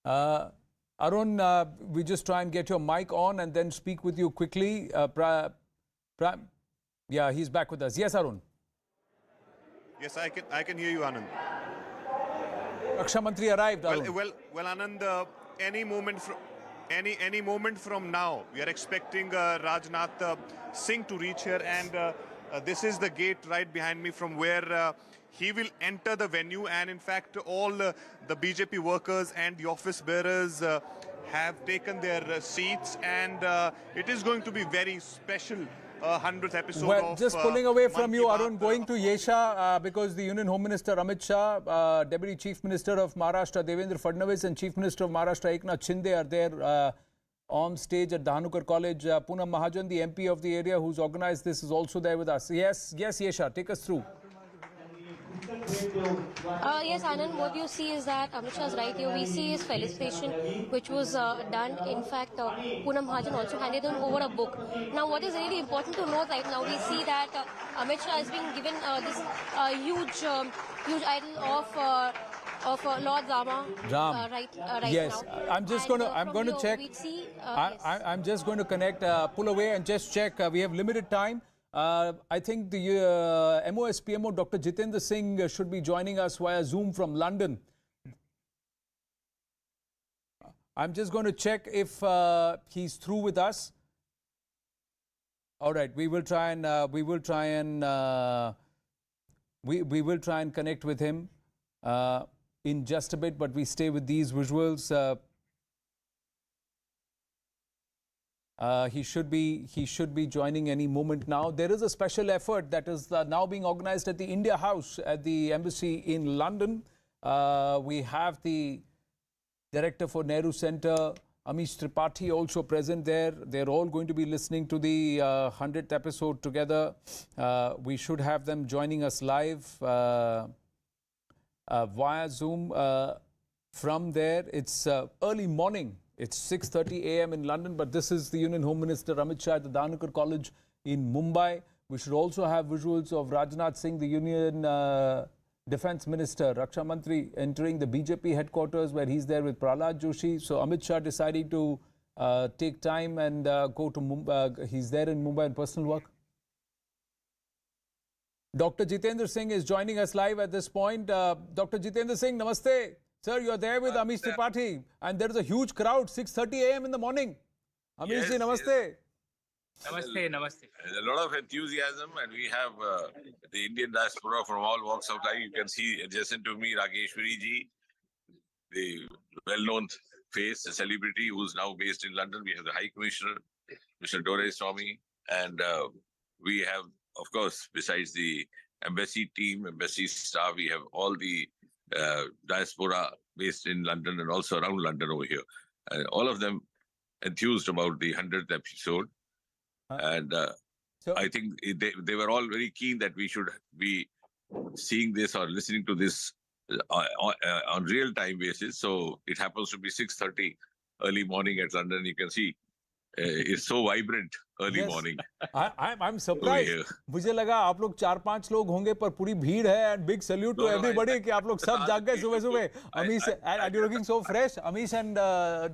Uh, Arun, we just try and get your mic on and then speak with you quickly. Yeah, he's back with us. Yes, Arun. Yes, I can hear you, Anand. Raksha Mantri arrived, Arun. Well, Anand. Any moment from now, we are expecting Rajnath Singh to reach here, and this is the gate right behind me from where he will enter the venue. And in fact, all the BJP workers and the office bearers have taken their seats, and it is going to be very special. 100th episode of just pulling away from Mann Ki you, Baat, Arun, going to Yesha because the Union Home Minister Amit Shah, Deputy Chief Minister of Maharashtra Devendra Fadnavis and Chief Minister of Maharashtra Eknath Shinde are there on stage at Dhanuka College. Poonam Mahajan, the MP of the area who's organized this, is also there with us. Yes, Yesha, take us through. Yes, Anand, what you see is that Amit Shah is right here. We see his felicitation, which was done. In fact, Poonam Mahajan also handed him over a book. Now, what is really important to note right now, we see that Amit Shah is being given this huge idol of Lord Rama. Right yes, now. I'm just going to check. I'm just going to connect, pull away and just check. We have limited time. I think the MOSPMO Dr. Jitendra Singh should be joining us via Zoom from London. I'm just going to check if he's through with us. All right, we will try and connect with him in just a bit, but we stay with these visuals. He should be joining any moment now. There is a special effort that is now being organized at the India House at the embassy in London. We have the director for Nehru Centre, Amish Tripathi, also present there. They're all going to be listening to the 100th episode together. We should have them joining us live via Zoom. From there, it's early morning. It's 6:30 a.m. in London, but this is the Union Home Minister Amit Shah at the Dhanuka College in Mumbai. We should also have visuals of Rajnath Singh, the Union Defence Minister, Raksha Mantri, entering the BJP headquarters where he's there with Prahlad Joshi. So Amit Shah deciding to take time and go to Mumbai. He's there in Mumbai on personal work. Dr. Jitendra Singh is joining us live at this point. Dr. Jitendra Singh, namaste. Sir, you are there with Amish Tripathi, and there is a huge crowd, 6:30 a.m. in the morning. Amish ji, namaste. Namaste, namaste. There's a lot of enthusiasm, and we have the Indian diaspora from all walks of life. You can see adjacent to me, Rageshwari ji, the well-known face, a celebrity who's now based in London. We have the High Commissioner, Mr. Dore Swami, and we have, of course, besides the embassy team, embassy staff, we have all the diaspora based in London and also around London over here. All of them enthused about the 100th episode. And So- I think they were all very keen that we should be seeing this or listening to this on real-time basis. So it happens to be 6:30 early morning at London. You can see it's so vibrant early Yes. morning. I'm surprised. मुझे लगा आप लोग 4-5 लोग होंगे पर पूरी भीड़ है and big salute to No, everybody कि आप लोग सब जाग गए सुबह-सुबह. I- Amish, and you're looking so fresh. Amish and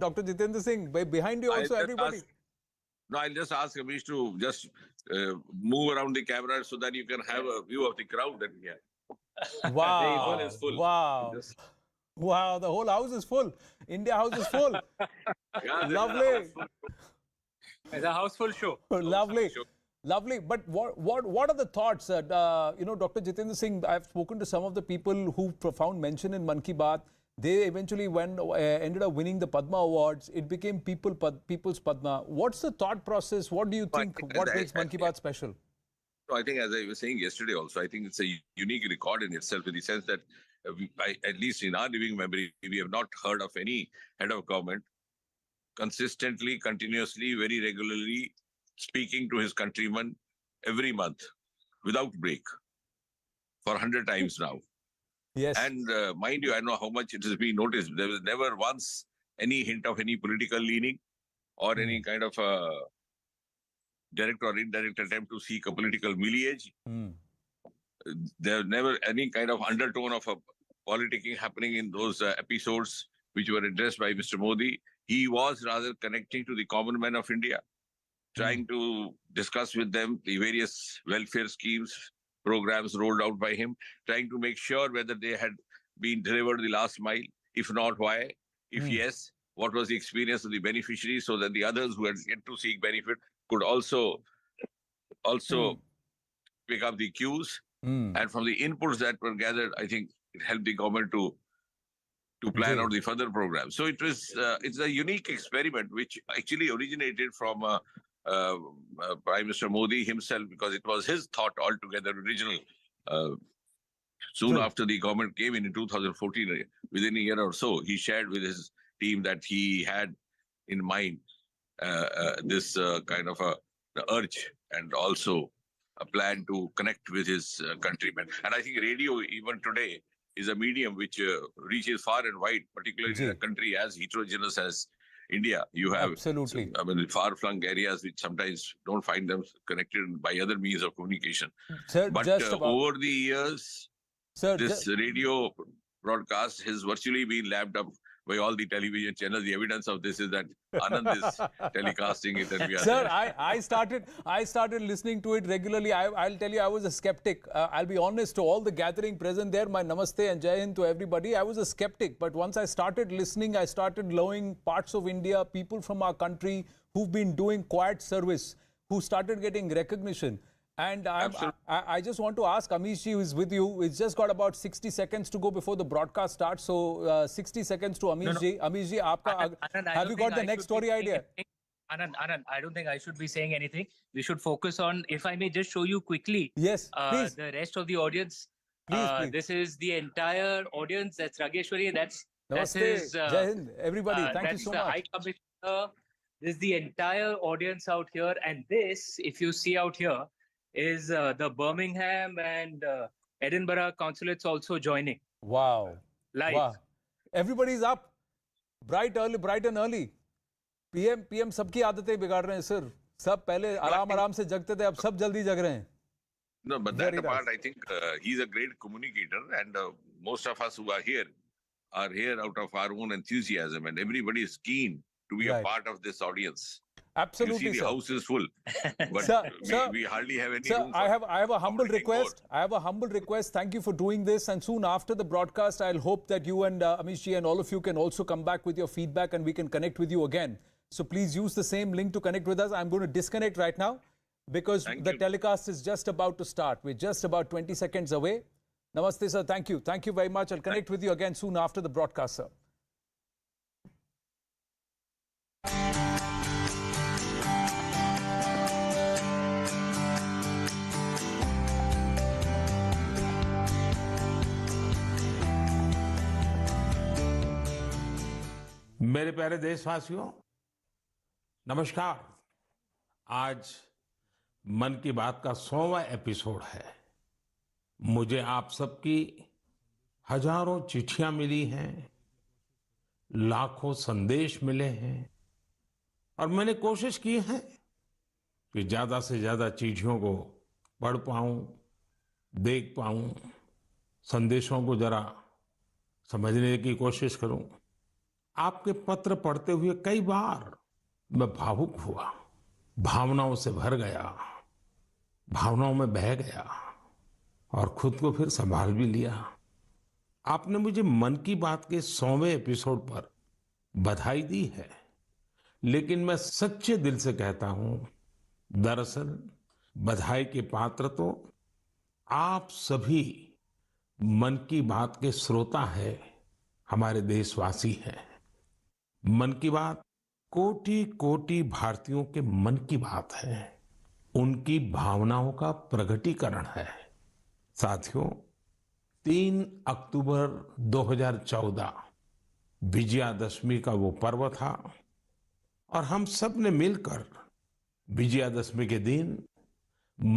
Dr. Jitendra Singh behind you also, everybody. I'll just ask Amish to just move around the camera so that you can have a view of the crowd that we have. Wow. is full. Wow. Just- Wow, the whole house is full. India House is full. Yeah, Lovely. It's a houseful show. Lovely. Sure. Lovely. But what are the thoughts? Dr. Jitendra Singh, I've spoken to some of the people who found mention in Mann Ki Baat. They eventually ended up winning the Padma Awards. It became People's Padma. What's the thought process? What do you think? What makes Mann Ki Baat special? So I think, as I was saying yesterday also, I think it's a unique record in itself in the sense that, at least in our living memory, we have not heard of any head of government consistently, continuously, very regularly speaking to his countrymen every month without break for 100 times now. Yes. And mind you, I know how much it has been noticed. There was never once any hint of any political leaning or any kind of direct or indirect attempt to seek a political lineage. There was never any kind of undertone of a politicking happening in those episodes. which were addressed by Mr. Modi, he was rather connecting to the common man of India, trying to discuss with them the various welfare schemes, programs rolled out by him, trying to make sure whether they had been delivered the last mile. If not, why? If yes, what was the experience of the beneficiaries, so that the others who had yet to seek benefit could also pick up the cues. And from the inputs that were gathered, I think it helped the government to plan out the further programs. So it's a unique experiment which actually originated from Prime Minister Modi himself, because it was his thought altogether original. Soon after the government came in 2014, within a year or so, he shared with his team that he had in mind this kind of a urge and also a plan to connect with his countrymen. And I think radio, even today, is a medium which reaches far and wide, particularly in a country as heterogeneous as India. You have far-flung areas which sometimes don't find them connected by other means of communication. Sir, but over the years, this radio broadcast has virtually been lapped up by all the television channels. The evidence of this is that Anand is telecasting it, and we are Sir, I started listening to it regularly. I'll tell you, I was a skeptic. I'll be honest, to all the gathering present there, my namaste and jai hind to everybody. I was a skeptic, but once I started listening, I started knowing parts of India, people from our country who've been doing quiet service, who started getting recognition. And I just want to ask Amish ji, who is with you. It's just got about 60 seconds to go before the broadcast starts. So 60 seconds to Amish ji. Amish ji, have you got the next story idea? Anand, I don't think I should be saying anything. We should focus on, if I may just show you quickly, yes, please. The rest of the audience. Please. This is the entire audience. That's Rageshwari. That's his, Jai Hind, everybody. Thank you so much. High Commissioner. This is the entire audience out here. And this, if you see out here, is the Birmingham and Edinburgh consulates also joining. Wow. Live. Wow. Everybody's up. Bright and early. PM सबकी आदतें बिगाड़ रहे हैं sir. सब पहले आराम से जगते थे, अब सब जल्दी जग रहे हैं. No, but that apart, I think he's a great communicator, and most of us who are here out of our own enthusiasm, and everybody is keen to be a part of this audience. Absolutely, you see, the house is full, but we hardly have any room. I have a humble request. I have a humble request. Thank you for doing this. And soon after the broadcast, I'll hope that you and Amish ji and all of you can also come back with your feedback, and we can connect with you again. So please use the same link to connect with us. I'm going to disconnect right now because the telecast is just about to start. We're just about 20 seconds away. Namaste, sir. Thank you. Thank you very much. I'll connect with you again soon after the broadcast, sir. मेरे प्यारे देशवासियों, नमस्कार। आज मन की बात का 100वां episode है। मुझे आप सबकी हजारों चिट्ठियां मिली हैं, लाखों संदेश मिले हैं, और मैंने कोशिश की है कि ज्यादा से ज्यादा चिट्ठियों को पढ़ पाऊं, देख पाऊं, संदेशों को जरा समझने की कोशिश करूं। आपके पत्र पढ़ते हुए कई बार मैं भावुक हुआ, भावनाओं से भर गया, भावनाओं में बह गया और खुद को फिर संभाल भी लिया। आपने मुझे मन की बात के 100वें एपिसोड पर बधाई दी है, लेकिन मैं सच्चे दिल से कहता हूं, दरअसल बधाई के पात्र तो आप सभी मन की बात के श्रोता हैं, हमारे देशवासी हैं। मन की बात कोटि कोटि भारतीयों के मन की बात है, उनकी भावनाओं का प्रकटीकरण है। साथियों, 3 अक्टूबर 2014 विजयादशमी का वो पर्व था और हम सब ने मिलकर विजयादशमी के दिन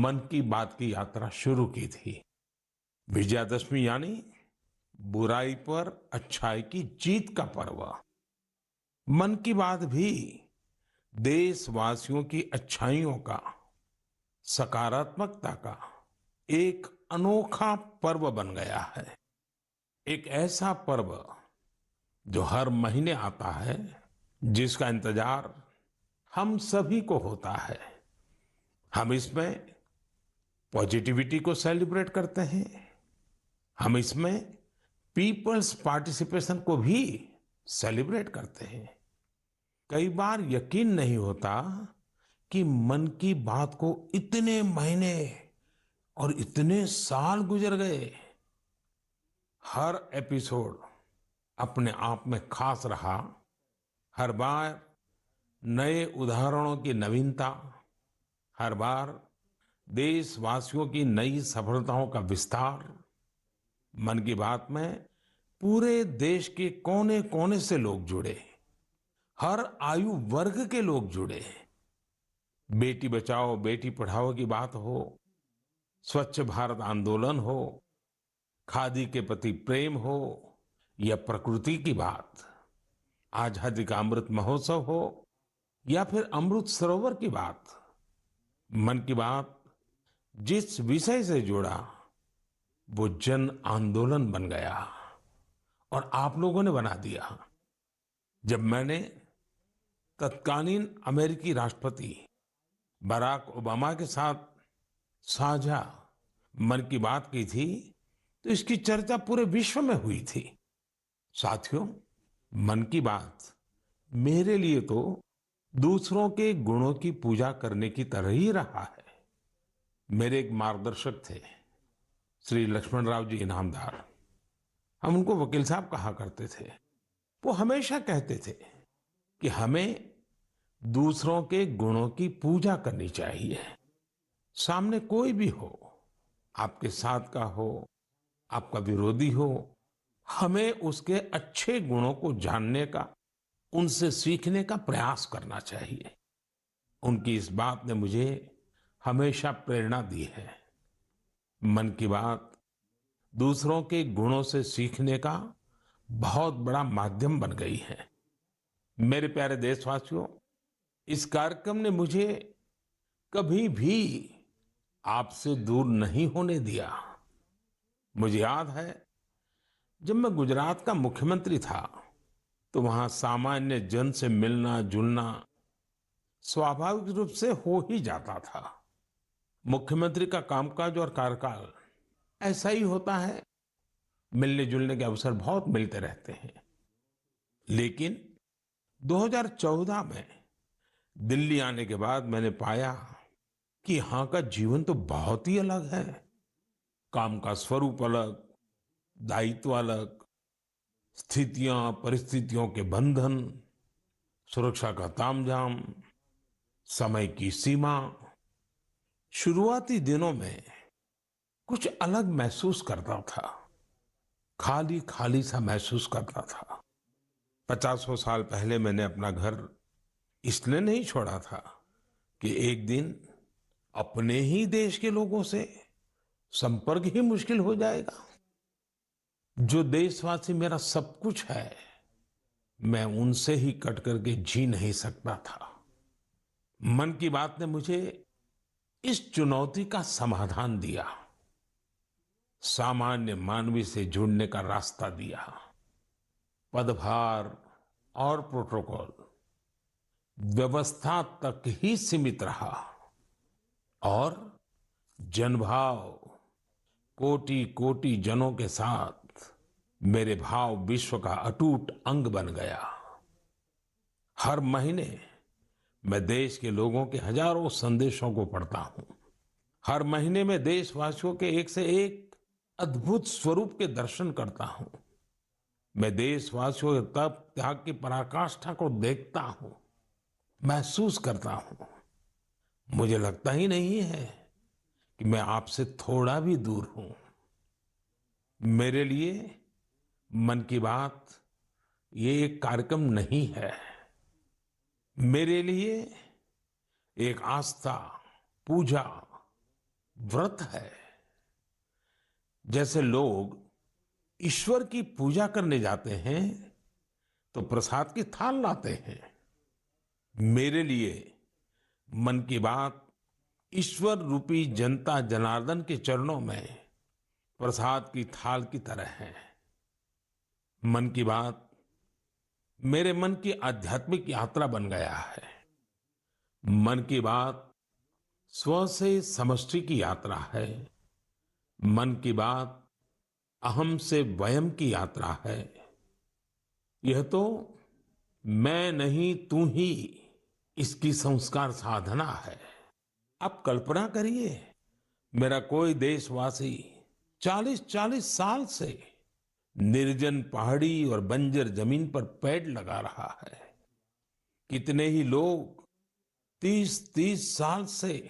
मन की बात की यात्रा शुरू की थी। विजयादशमी यानी बुराई पर अच्छाई की जीत का पर्व। मन की बात भी देशवासियों की अच्छाइयों का, सकारात्मकता का एक अनोखा पर्व बन गया है। एक ऐसा पर्व जो हर महीने आता है, जिसका इंतजार हम सभी को होता है। हम इसमें पॉजिटिविटी को सेलिब्रेट करते हैं। हम इसमें पीपल्स पार्टिसिपेशन को भी सेलिब्रेट करते हैं। कई बार यकीन नहीं होता कि मन की बात को इतने महीने और इतने साल गुजर गए। हर एपिसोड अपने आप में खास रहा। हर बार नए उदाहरणों की नवीनता, हर बार देशवासियों की नई सफलताओं का विस्तार। मन की बात में पूरे देश के कोने कोने से लोग जुड़े, हर आयु वर्ग के लोग जुड़े। बेटी बचाओ बेटी पढ़ाओ की बात हो, स्वच्छ भारत आंदोलन हो, खादी के प्रति प्रेम हो, या प्रकृति की बात, आजादी का अमृत महोत्सव हो, या फिर अमृत सरोवर की बात। मन की बात जिस विषय से जुड़ा वो जन आंदोलन बन गया और आप लोगों ने बना दिया। जब मैंने तत्कालीन अमेरिकी राष्ट्रपति बराक ओबामा के साथ साझा मन की बात की थी, तो इसकी चर्चा पूरे विश्व में हुई थी। साथियों, मन की बात मेरे लिए तो दूसरों के गुणों की पूजा करने की तरह ही रहा है। मेरे एक मार्गदर्शक थे, श्री लक्ष्मण राव जी इनामदार। हम उनको वकील साहब कहा करते थे। वो हमेशा कहते थे कि हमें दूसरों के गुणों की पूजा करनी चाहिए। सामने कोई भी हो, आपके साथ का हो, आपका विरोधी हो, हमें उसके अच्छे गुणों को जानने का, उनसे सीखने का प्रयास करना चाहिए। उनकी इस बात ने मुझे हमेशा प्रेरणा दी है। मन की बात दूसरों के गुणों से सीखने का बहुत बड़ा माध्यम बन गई है। मेरे प्यारे देशवासियों, इस कार्यक्रम ने मुझे कभी भी आपसे दूर नहीं होने दिया। मुझे याद है, जब मैं गुजरात का मुख्यमंत्री था तो वहां सामान्य जन से मिलना जुलना स्वाभाविक रूप से हो ही जाता था। मुख्यमंत्री का कामकाज और कार्यकाल ऐसा ही होता है, मिलने जुलने के अवसर बहुत मिलते रहते हैं। लेकिन 2014 में दिल्ली आने के बाद मैंने पाया कि यहां का जीवन तो बहुत ही अलग है। काम का स्वरूप अलग, दायित्व अलग, स्थितियां परिस्थितियों के बंधन, सुरक्षा का तामझाम, समय की सीमा। शुरुआती दिनों में कुछ अलग महसूस करता था, खाली खाली सा महसूस करता था। 50 साल पहले मैंने अपना घर इसलिए नहीं छोड़ा था कि एक दिन अपने ही देश के लोगों से संपर्क ही मुश्किल हो जाएगा। जो देशवासी मेरा सब कुछ है, मैं उनसे ही कट करके जी नहीं सकता था। मन की बात ने मुझे इस चुनौती का समाधान दिया, सामान्य मानवी से जुड़ने का रास्ता दिया। पदभार और प्रोटोकॉल व्यवस्था तक ही सीमित रहा और जनभाव कोटि कोटि जनों के साथ मेरे भाव विश्व का अटूट अंग बन गया। हर महीने मैं देश के लोगों के हजारों संदेशों को पढ़ता हूं। हर महीने में देशवासियों के एक से एक अद्भुत स्वरूप के दर्शन करता हूं। मैं देशवासियों के तप त्याग की पराकाष्ठा को देखता हूं, महसूस करता हूं। मुझे लगता ही नहीं है कि मैं आपसे थोड़ा भी दूर हूं। मेरे लिए मन की बात ये एक कार्यक्रम नहीं है, मेरे लिए एक आस्था, पूजा, व्रत है। जैसे लोग ईश्वर की पूजा करने जाते हैं तो प्रसाद की थाल लाते हैं, मेरे लिए मन की बात ईश्वर रूपी जनता जनार्दन के चरणों में प्रसाद की थाल की तरह है। मन की बात मेरे मन की आध्यात्मिक यात्रा बन गया है। मन की बात स्व से समष्टि की यात्रा है। मन की बात अहम से वयम की यात्रा है। यह तो मैं नहीं तू ही इसकी संस्कार साधना है। आप कल्पना करिए, मेरा कोई देशवासी 40-40 साल से निर्जन पहाड़ी और बंजर जमीन पर पेड़ लगा रहा है। कितने ही लोग 30-30 साल से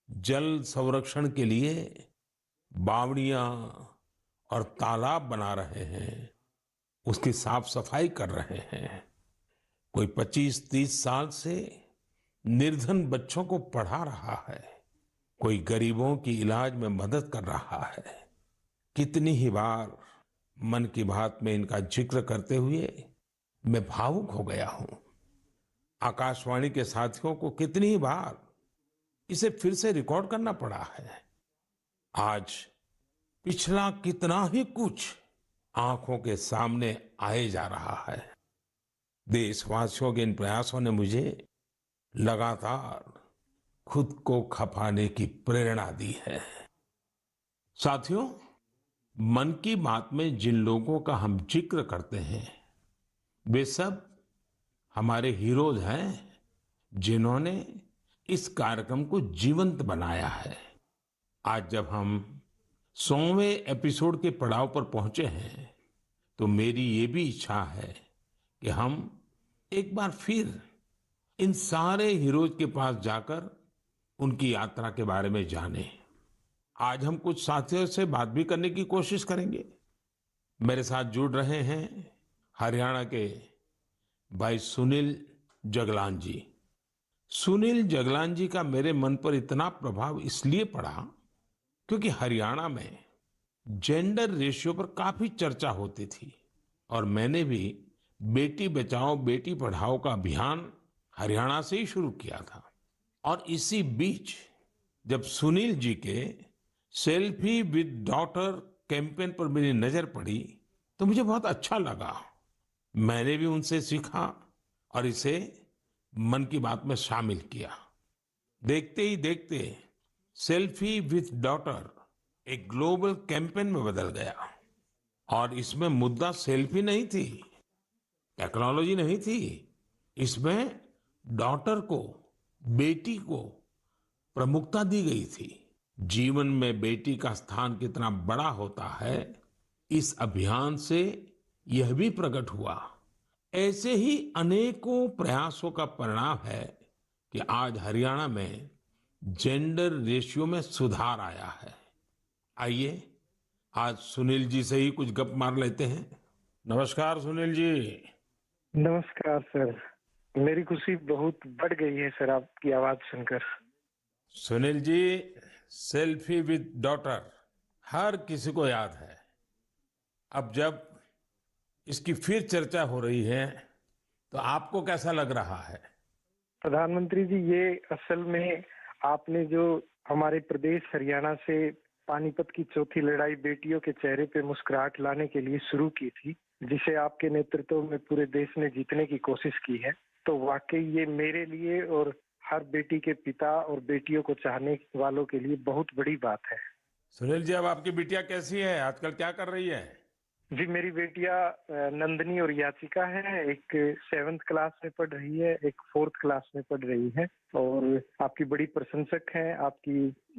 जल संरक्षण के लिए बावड़ियां और तालाब बना रहे हैं, उसकी साफ सफाई कर रहे हैं। कोई 25-30 साल से निर्धन बच्चों को पढ़ा रहा है, कोई गरीबों की इलाज में मदद कर रहा है। कितनी ही बार मन की बात में इनका जिक्र करते हुए मैं भावुक हो गया हूं। आकाशवाणी के साथियों को कितनी ही बार इसे फिर से रिकॉर्ड करना पड़ा है। आज पिछला कितना ही कुछ आंखों के सामने आए जा रहा है। देशवासियों के इन प्रयासों ने मुझे लगातार खुद को खपाने की प्रेरणा दी है। साथियों, मन की बात में जिन लोगों का हम जिक्र करते हैं, वे सब हमारे हीरोज हैं, जिन्होंने इस कार्यक्रम को जीवंत बनाया है। आज जब हम 100वें एपिसोड के पड़ाव पर पहुंचे हैं, तो मेरी ये भी इच्छा है कि हम एक बार फिर इन सारे हीरोज के पास जाकर उनकी यात्रा के बारे में जानें। आज हम कुछ साथियों से बात भी करने की कोशिश करेंगे। मेरे साथ जुड़ रहे हैं हरियाणा के भाई सुनील जगलान जी। सुनील जगलान जी का मेरे मन पर इतना प्रभाव इसलिए पड़ा क्योंकि हरियाणा में जेंडर रेशियो पर काफी चर्चा होती थी और मैंने भी बेटी बचाओ बेटी पढ़ाओ का अभियान हरियाणा से ही शुरू किया था। और इसी बीच जब सुनील जी के सेल्फी विद डॉटर कैंपेन पर मेरी नजर पड़ी तो मुझे बहुत अच्छा लगा। मैंने भी उनसे सीखा और इसे मन की बात में शामिल किया। देखते ही देखते सेल्फी विद डॉटर एक ग्लोबल कैंपेन में बदल गया और इसमें मुद्दा सेल्फी नहीं थी, टेक्नोलॉजी नहीं थी, इसमें डॉटर को, बेटी को प्रमुखता दी गई थी। जीवन में बेटी का स्थान कितना बड़ा होता है, इस अभियान से यह भी प्रकट हुआ। ऐसे ही अनेकों प्रयासों का परिणाम है कि आज हरियाणा में जेंडर रेशियो में सुधार आया है। आइए आज सुनील जी से ही कुछ गप मार लेते हैं। नमस्कार सुनील जी। नमस्कार सर, मेरी खुशी बहुत बढ़ गई है सर आपकी आवाज सुनकर। Sunil ji, selfie with daughter हर किसी को याद है। अब जब इसकी फिर चर्चा हो रही है तो आपको कैसा लग रहा है? प्रधानमंत्री जी, ये असल में आपने जो हमारे प्रदेश हरियाणा से पानीपत की चौथी लड़ाई बेटियों के चेहरे पे मुस्कुराहट लाने के लिए शुरू की थी, जिसे आपके नेतृत्व में पूरे देश ने जीतने की कोशिश की है, तो वाकई ये मेरे लिए और हर बेटी के पिता और बेटियों को चाहने वालों के लिए बहुत बड़ी बात है। सुनील जी, अब आपकी बिटिया कैसी है, आजकल क्या कर रही है? जी, मेरी बेटियां नंदनी और याचिका है। एक 7th क्लास में पढ़ रही है, एक 4th क्लास में पढ़ रही है और आपकी बड़ी प्रशंसक हैं।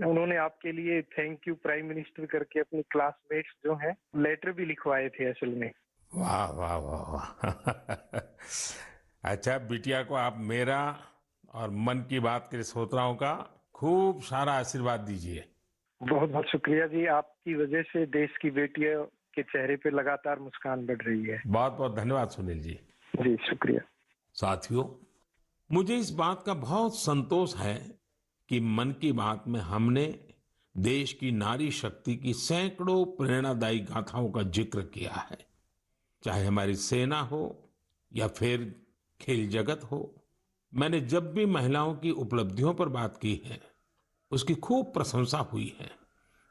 उन्होंने आपके लिए थैंक यू प्राइम मिनिस्टर करके अपनी क्लासमेट्स जो हैं लेटर भी लिखवाए थे असल में। वाह वाह वाह वाह। अच्छा, बिटिया को आप मेरा और मन की बात के श्रोताओं का खूब सारा आशीर्वाद दीजिए। बहुत बहुत शुक्रिया जी, आपकी वजह से देश की बेटियों के चेहरे पे लगातार मुस्कान बढ़ रही है। बहुत बहुत धन्यवाद सुनील जी। जी शुक्रिया। साथियों, मुझे इस बात का बहुत संतोष है कि मन की बात में हमने देश की नारी शक्ति की सैकड़ों प्रेरणादायी गाथाओं का जिक्र किया है। चाहे हमारी सेना हो या फिर खेल जगत हो, मैंने जब भी महिलाओं की उपलब्धियों पर बात की है उसकी खूब प्रशंसा हुई है।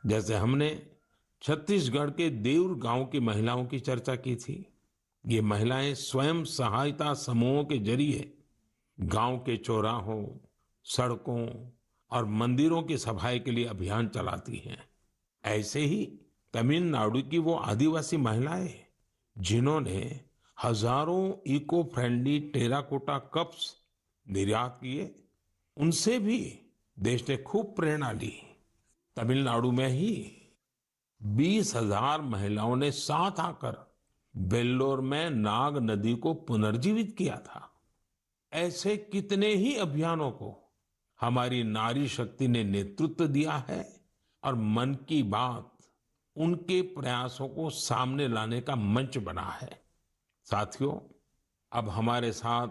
जैसे हमने छत्तीसगढ़ के देउर गांव की महिलाओं की चर्चा की थी, ये महिलाएं स्वयं सहायता समूहों के जरिए गांव के चौराहों, सड़कों और मंदिरों की सफाई के लिए अभियान चलाती हैं। ऐसे ही तमिलनाडु की वो आदिवासी महिलाएं जिन्होंने हजारों इको फ्रेंडली टेराकोटा कप्स निर्यात किए, उनसे भी देश ने खूब प्रेरणा ली। तमिलनाडु में ही 20,000 महिलाओं ने साथ आकर वेल्लोर में नाग नदी को पुनर्जीवित किया था। ऐसे कितने ही अभियानों को हमारी नारी शक्ति ने नेतृत्व दिया है और मन की बात उनके प्रयासों को सामने लाने का मंच बना है। साथियों, अब हमारे साथ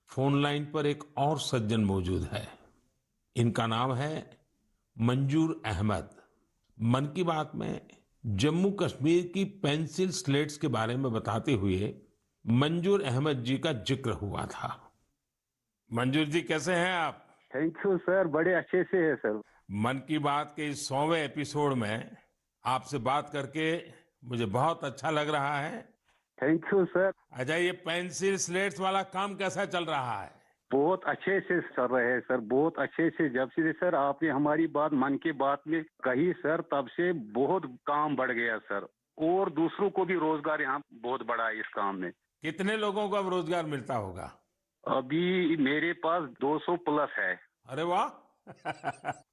फोन लाइन पर एक और सज्जन मौजूद है। इनका नाम है मंजूर अहमद। मन की बात में जम्मू कश्मीर की पेंसिल स्लेट्स के बारे में बताते हुए मंजूर अहमद जी का जिक्र हुआ था। मंजूर जी, कैसे हैं आप? थैंक यू सर, बड़े अच्छे से है सर। मन की बात के इस 100वें एपिसोड में आपसे बात करके मुझे बहुत अच्छा लग रहा है। Thank you sir. अच्छा, ये पेंसिल स्लेट्स वाला काम कैसा चल रहा है? बहुत अच्छे से चल रहे हैं सर, बहुत अच्छे से। जब से सर आपने हमारी बात मन की बात में कही सर, तब से बहुत काम बढ़ गया सर, और दूसरों को भी रोजगार यहाँ बहुत बड़ा है इस काम में। कितने लोगों को अब रोजगार मिलता होगा? अभी मेरे पास 200 प्लस है। अरे वाह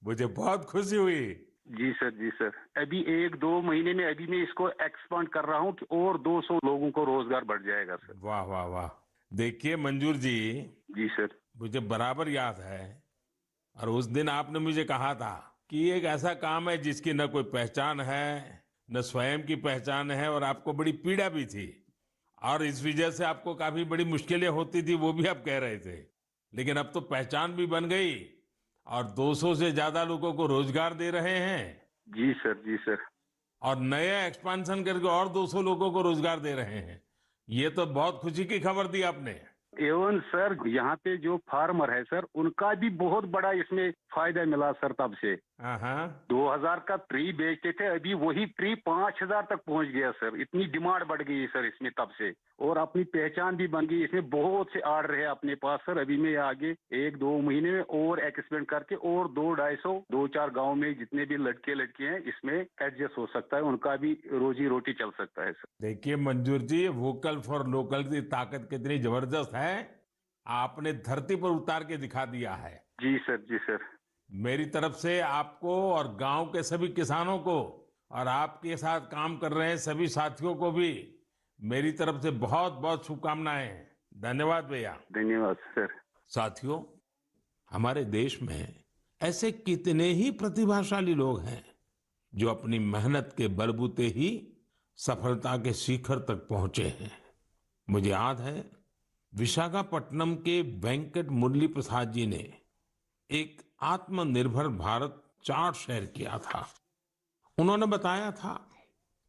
मुझे बहुत खुशी हुई। जी सर, जी सर। अभी 1-2 महीने में अभी मैं इसको एक्सपांड कर रहा हूँ कि और 200 लोगों को रोजगार बढ़ जाएगा सर। वाह वाह वाह। देखिए मंजूर जी, जी सर। मुझे बराबर याद है, और उस दिन आपने मुझे कहा था कि ये एक ऐसा काम है जिसकी न कोई पहचान है, न स्वयं की पहचान है, और आपको बड़ी पीड़ा भी थी, और इस वजह से आपको काफी बड़ी मुश्किलें होती थी, वो भी आप कह रहे थे। लेकिन अब तो पहचान भी बन गई और 200 से ज्यादा लोगों को रोजगार दे रहे हैं। जी सर, जी सर। और नया एक्सपांशन करके और 200 लोगों को रोजगार दे रहे हैं। ये तो बहुत खुशी की खबर दी आपने। एवं सर, यहाँ पे जो फार्मर है सर, उनका भी बहुत बड़ा इसमें फायदा मिला सर। तब से 2000 का ट्री बेचते थे, अभी वही ट्री 5000 तक पहुँच गया सर। इतनी डिमांड बढ़ गई सर इसमें तब से, और अपनी पहचान भी बन गई। इसमें बहुत से आर्डर है अपने पास सर। अभी मैं आगे 1-2 महीने में और एक्सपेंड करके और 200-250 2-4 गाँव में जितने भी लड़के लड़की हैं इसमें एडजस्ट हो सकता है, उनका भी रोजी रोटी चल सकता है सर। देखिए मंजूर जी, वोकल फॉर लोकल की ताकत कितनी जबरदस्त है, आपने धरती पर उतार के दिखा दिया है। जी सर, जी सर। मेरी तरफ से आपको और गांव के सभी किसानों को और आपके साथ काम कर रहे हैं सभी साथियों को भी मेरी तरफ से बहुत बहुत शुभकामनाएं। धन्यवाद भैया। धन्यवाद सर। साथियों, हमारे देश में ऐसे कितने ही प्रतिभाशाली लोग हैं जो अपनी मेहनत के बलबूते ही सफलता के शिखर तक पहुंचे हैं। मुझे याद है, विशाखापट्टनम के वेंकट मुरली प्रसाद जी ने एक आत्मनिर्भर भारत चार्ट शेयर किया था। उन्होंने बताया था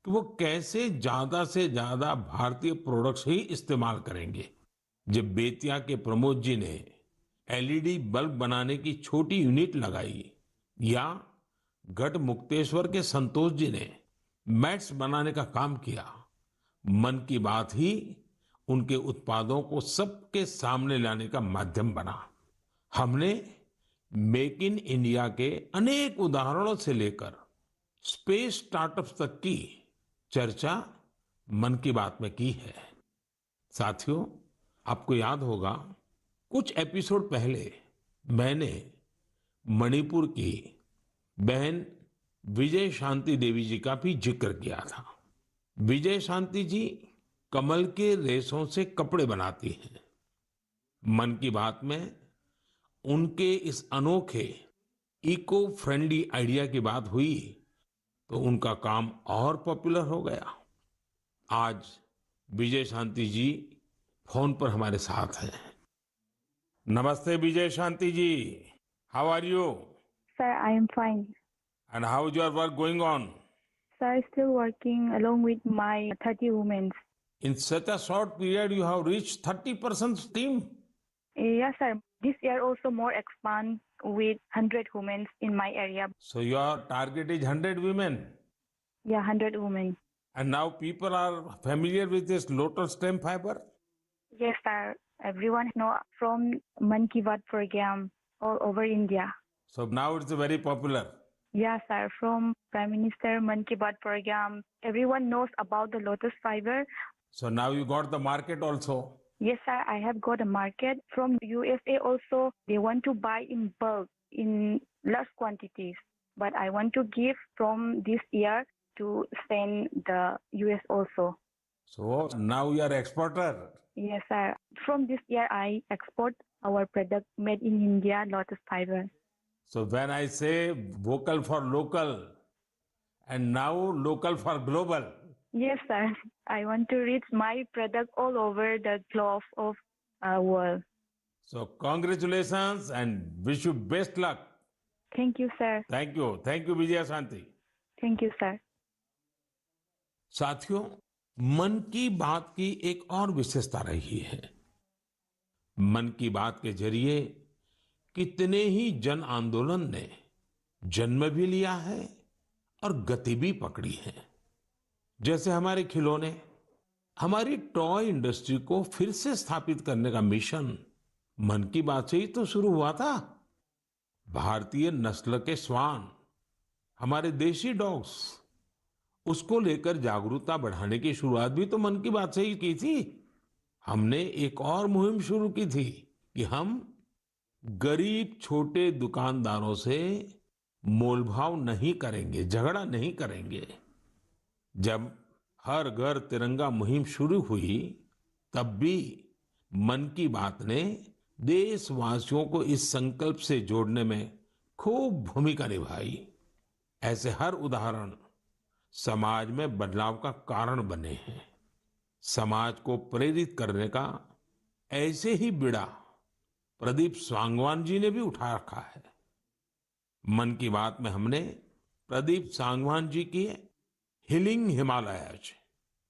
कि वो कैसे ज्यादा से ज्यादा भारतीय प्रोडक्ट्स ही इस्तेमाल करेंगे। जब बेतिया के प्रमोद जी ने एलईडी बल्ब बनाने की छोटी यूनिट लगाई, या गढ़ मुक्तेश्वर के संतोष जी ने मैट्स बनाने का काम किया, मन की बात ही उनके उत्पादों को सबके सामने लाने का माध्यम बना। हमने मेक इन इंडिया के अनेक उदाहरणों से लेकर स्पेस स्टार्टअप्स तक की चर्चा मन की बात में की है। साथियों, आपको याद होगा, कुछ एपिसोड पहले मैंने मणिपुर की बहन विजय शांति देवी जी का भी जिक्र किया था। विजय शांति जी कमल के रेशों से कपड़े बनाती हैं। मन की बात में उनके इस अनोखे इको फ्रेंडली आइडिया की बात हुई तो उनका काम और पॉपुलर हो गया। आज विजय शांति जी फोन पर हमारे साथ हैं। नमस्ते Vijay Shanti ji, how are you? Sir, I am fine. And how is your work going on? Sir, still working along with my 30 women. In such a short period, you have reached 30% team. Yes, sir. This year also more expand with 100 women in my area. So your target is 100 women. Yeah, 100 women. And now people are familiar with this lotus stem fiber. Yes, sir. Everyone know from Mann Ki Baat program all over India. So now it's very popular. Yes, sir. From Prime Minister Mann Ki Baat program, everyone knows about the lotus fiber. So now you got the market also. Yes, sir. I have got a market from USA also. They want to buy in bulk in large quantities, but I want to give from this year to send the US also. So now you are exporter. Yes, sir. From this year, I export our product made in India, lotus fiber. So when I say vocal for local and now local for global. Yes, sir. I want to reach my product all over the globe of world. So congratulations and wish you best luck. Thank you, sir. Thank you. Thank you, Vijaya Shanti. Thank you, sir. साथियों, मन की बात की एक और विशेषता रही है। मन की बात के जरिए कितने ही जन आंदोलन ने जन्म भी लिया है और गति भी पकड़ी है। जैसे हमारे खिलौने, हमारी टॉय इंडस्ट्री को फिर से स्थापित करने का मिशन मन की बात से ही तो शुरू हुआ था। भारतीय नस्ल के श्वान, हमारे देशी डॉग्स, उसको लेकर जागरूकता बढ़ाने की शुरुआत भी तो मन की बात से ही की थी। हमने एक और मुहिम शुरू की थी कि हम गरीब छोटे दुकानदारों से मोलभाव नहीं करेंगे, झगड़ा नहीं करेंगे। जब हर घर तिरंगा मुहिम शुरू हुई, तब भी मन की बात ने देशवासियों को इस संकल्प से जोड़ने में खूब भूमिका निभाई। ऐसे हर उदाहरण समाज में बदलाव का कारण बने हैं। समाज को प्रेरित करने का ऐसे ही बीड़ा प्रदीप सांगवान जी ने भी उठा रखा है। मन की बात में हमने प्रदीप सांगवान जी की हीलिंग हिमालयज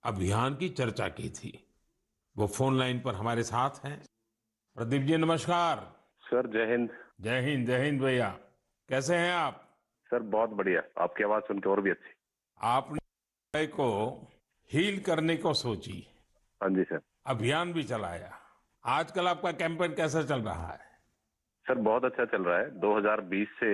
अभियान की चर्चा की थी। वो फोन लाइन पर हमारे साथ हैं। प्रदीप जी नमस्कार। सर जय हिंद। जय हिंद, जय हिंद भैया। कैसे हैं आप? सर बहुत बढ़िया, आपकी आवाज सुन के और भी अच्छी। आपने को हील करने को सोची। हाँ जी सर। अभियान भी चलाया। आजकल आपका कैंपेन कैसा चल रहा है? सर बहुत अच्छा चल रहा है। 2020 से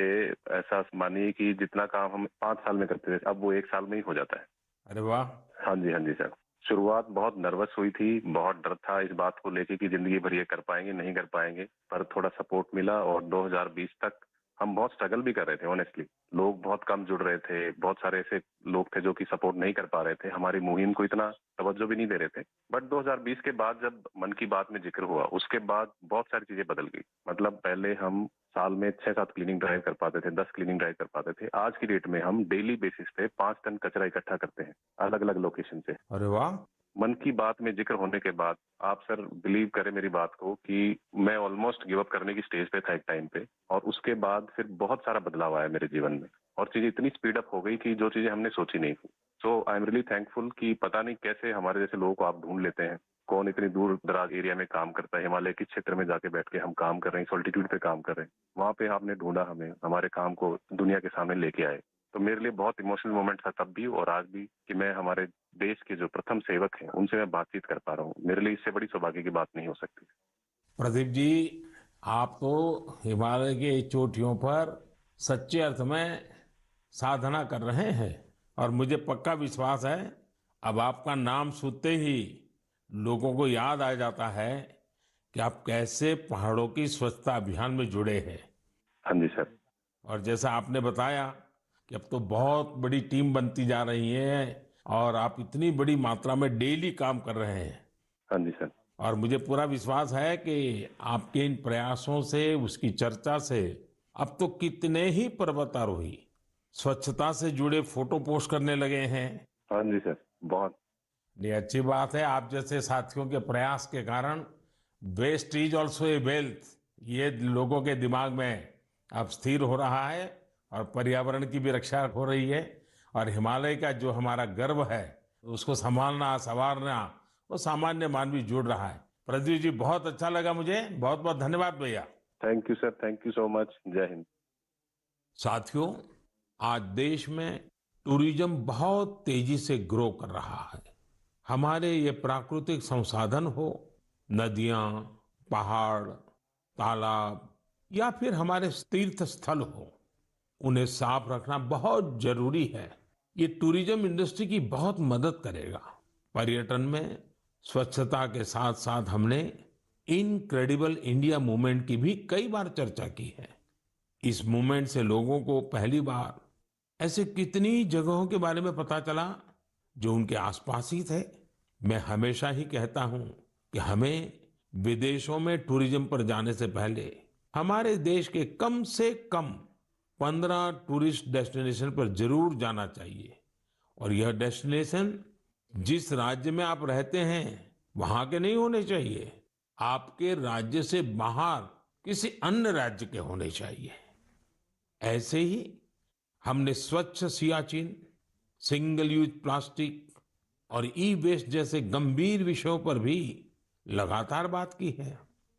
ऐसा मानिए कि जितना काम हम 5 साल में करते थे, अब वो 1 साल में ही हो जाता है। अरे वाह। हाँ जी सर। शुरुआत बहुत नर्वस हुई थी, बहुत डर था इस बात को लेके कि जिंदगी भर ये कर पाएंगे नहीं कर पाएंगे, पर थोड़ा सपोर्ट मिला और 2020 तक हम बहुत स्ट्रगल भी कर रहे थे। ऑनेस्टली लोग बहुत कम जुड़ रहे थे, बहुत सारे ऐसे लोग थे जो कि सपोर्ट नहीं कर पा रहे थे, हमारी मुहिम को इतना तवज्जो भी नहीं दे रहे थे। बट 2020 के बाद जब मन की बात में जिक्र हुआ, उसके बाद बहुत सारी चीजें बदल गई। मतलब पहले हम साल में 6-7 क्लीनिंग ड्राइव कर पाते थे, 10 क्लीनिंग ड्राइव कर पाते थे। आज की डेट में हम डेली बेसिस पे 5 टन कचरा इकट्ठा करते हैं अलग अलग लोकेशन से। अरे वाह। मन की बात में जिक्र होने के बाद आप सर बिलीव करें मेरी बात को कि मैं ऑलमोस्ट गिव अप करने की स्टेज पे था एक टाइम पे, और उसके बाद फिर बहुत सारा बदलाव आया मेरे जीवन में और चीजें इतनी स्पीड अप हो गई कि जो चीजें हमने सोची नहीं थी। सो आई एम रियली थैंकफुल कि पता नहीं कैसे हमारे जैसे लोगों को आप ढूंढ लेते हैं। कौन इतनी दूर दराज एरिया में काम करता है, हिमालय के क्षेत्र में जाके बैठ के हम काम कर रहे हैं, सॉल्टिट्यूड पे काम कर रहे हैं, वहां पे आपने ढूंढा हमें, हमारे काम को दुनिया के सामने लेके आए। तो मेरे लिए बहुत इमोशनल मोमेंट था तब भी और आज भी कि मैं हमारे देश के जो प्रथम सेवक हैं उनसे मैं बातचीत कर पा रहा हूँ। मेरे लिए इससे बड़ी सौभाग्य की बात नहीं हो सकती। प्रदीप जी, आप तो हिमालय के चोटियों पर सच्चे अर्थ में साधना कर रहे हैं और मुझे पक्का विश्वास है अब आपका नाम सुनते ही लोगों को याद आ जाता है कि आप कैसे पहाड़ों की स्वच्छता अभियान में जुड़े हैं। हाँ जी सर। और जैसा आपने बताया कि अब तो बहुत बड़ी टीम बनती जा रही है और आप इतनी बड़ी मात्रा में डेली काम कर रहे हैं। हाँ जी सर। और मुझे पूरा विश्वास है कि आपके इन प्रयासों से, उसकी चर्चा से अब तो कितने ही पर्वतारोही स्वच्छता से जुड़े फोटो पोस्ट करने लगे हैं। हाँ जी सर, बहुत। ये अच्छी बात है। आप जैसे साथियों के प्रयास के कारण waste is also a wealth, ये लोगों के दिमाग में अब स्थिर हो रहा है और पर्यावरण की भी रक्षा हो रही है और हिमालय का जो हमारा गर्व है उसको संभालना, संवारना, वो सामान्य मानवी जुड़ रहा है। प्रदीप जी बहुत अच्छा लगा मुझे। बहुत बहुत धन्यवाद भैया। Thank you sir, thank you so much. जय हिंद। साथियों, आज देश में टूरिज्म बहुत तेजी से ग्रो कर रहा है। हमारे ये प्राकृतिक संसाधन हो, नदियां, पहाड़, तालाब या फिर हमारे तीर्थ स्थल हो, उन्हें साफ रखना बहुत जरूरी है। ये टूरिज्म इंडस्ट्री की बहुत मदद करेगा। पर्यटन में स्वच्छता के साथ साथ हमने इनक्रेडिबल इंडिया मूवमेंट की भी कई बार चर्चा की है। इस मूवमेंट से लोगों को पहली बार ऐसे कितनी जगहों के बारे में पता चला जो उनके आसपास ही थे। मैं हमेशा ही कहता हूं कि हमें विदेशों में टूरिज्म पर जाने से पहले हमारे देश के कम से कम 15 टूरिस्ट डेस्टिनेशन पर जरूर जाना चाहिए। और यह डेस्टिनेशन जिस राज्य में आप रहते हैं वहां के नहीं होने चाहिए, आपके राज्य से बाहर किसी अन्य राज्य के होने चाहिए। ऐसे ही हमने स्वच्छ सियाचिन, सिंगल यूज प्लास्टिक और ई वेस्ट जैसे गंभीर विषयों पर भी लगातार बात की है।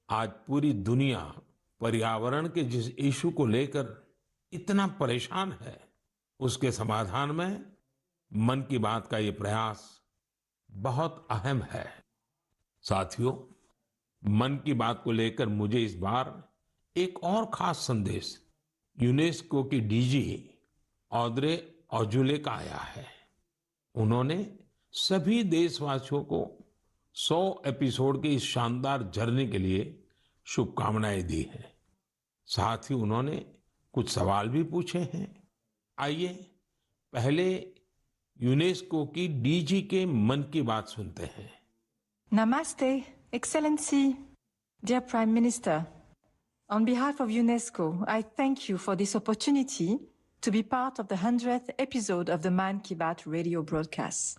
आज पूरी दुनिया पर्यावरण के जिस इशू को लेकर इतना परेशान है, उसके समाधान में मन की बात का ये प्रयास बहुत अहम है। साथियों, मन की बात को लेकर मुझे इस बार एक और खास संदेश यूनेस्को की डीजी ऑद्रे ऑजुले का आया है। उन्होंने सभी देशवासियों को 100 एपिसोड की इस शानदार जर्नी के लिए शुभकामनाएं दी हैं। साथ ही उन्होंने कुछ सवाल भी पूछे हैं। आइए पहले यूनेस्को की डीजी के मन की बात सुनते हैं। Namaste, Excellency, dear Prime Minister. On behalf of UNESCO, I thank you for this opportunity to be part of the 100th episode of the Mann Ki Baat radio broadcast.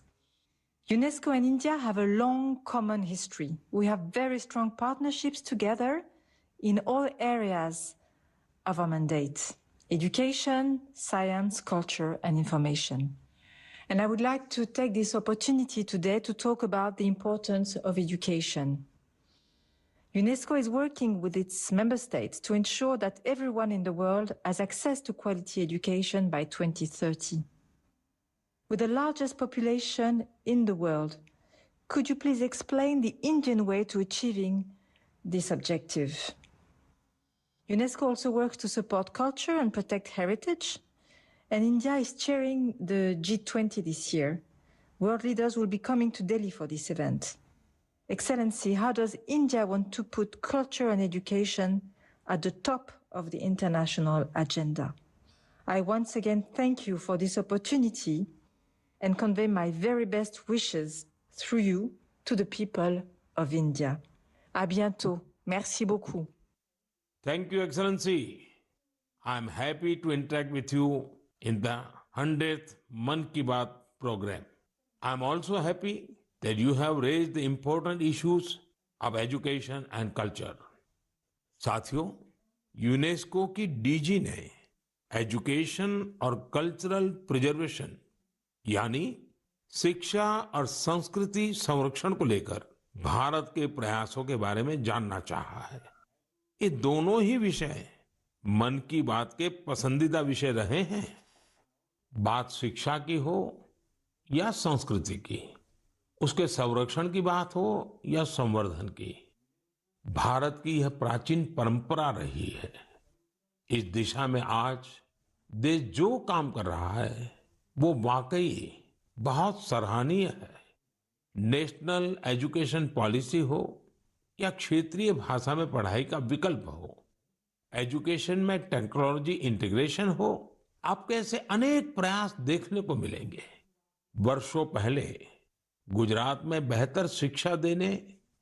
UNESCO and India have a long common history. We have very strong partnerships together in all areas of our mandate: education, science, culture, and information. And I would like to take this opportunity today to talk about the importance of education. UNESCO is working with its member states to ensure that everyone in the world has access to quality education by 2030. With the largest population in the world, could you please explain the Indian way to achieving this objective? UNESCO also works to support culture and protect heritage, and India is chairing the G20 this year. World leaders will be coming to Delhi for this event. Excellency, how does India want to put culture and education at the top of the international agenda? I once again thank you for this opportunity and convey my very best wishes through you to the people of India. À bientôt. Merci beaucoup. Thank you, Excellency. I'm happy to interact with you in the 100th Mann Ki Baat program. I'm also happy that you have raised the important issues of education and culture. साथियों, UNESCO की DG ने education और cultural preservation यानी शिक्षा और संस्कृति संरक्षण को लेकर भारत के प्रयासों के बारे में जानना चाहा है। ये दोनों ही विषय मन की बात के पसंदीदा विषय रहे हैं। बात शिक्षा की हो या संस्कृति की, उसके संरक्षण की बात हो या संवर्धन की, भारत की यह प्राचीन परंपरा रही है। इस दिशा में आज देश जो काम कर रहा है वो वाकई बहुत सराहनीय है। नेशनल एजुकेशन पॉलिसी हो या क्षेत्रीय भाषा में पढ़ाई का विकल्प हो, एजुकेशन में टेक्नोलॉजी इंटीग्रेशन हो, आपको ऐसे अनेक प्रयास देखने को मिलेंगे। वर्षों पहले गुजरात में बेहतर शिक्षा देने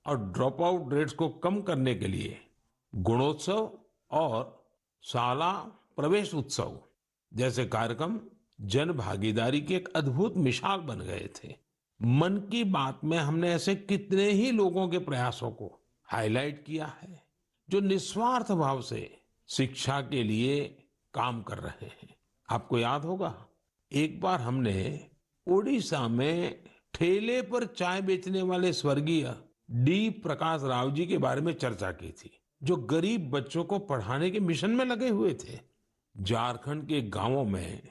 और ड्रॉप आउट रेट्स को कम करने के लिए गुणोत्सव और शाला प्रवेश उत्सव जैसे कार्यक्रम जन भागीदारी की एक अद्भुत मिसाल बन गए थे। मन की बात में हमने ऐसे कितने ही लोगों के प्रयासों को हाईलाइट किया है जो निस्वार्थ भाव से शिक्षा के लिए काम कर रहे हैं। आपको याद होगा, एक बार हमने ओडिशा में ठेले पर चाय बेचने वाले स्वर्गीय डी प्रकाश राव जी के बारे में चर्चा की थी, जो गरीब बच्चों को पढ़ाने के मिशन में लगे हुए थे। झारखंड के गांवों में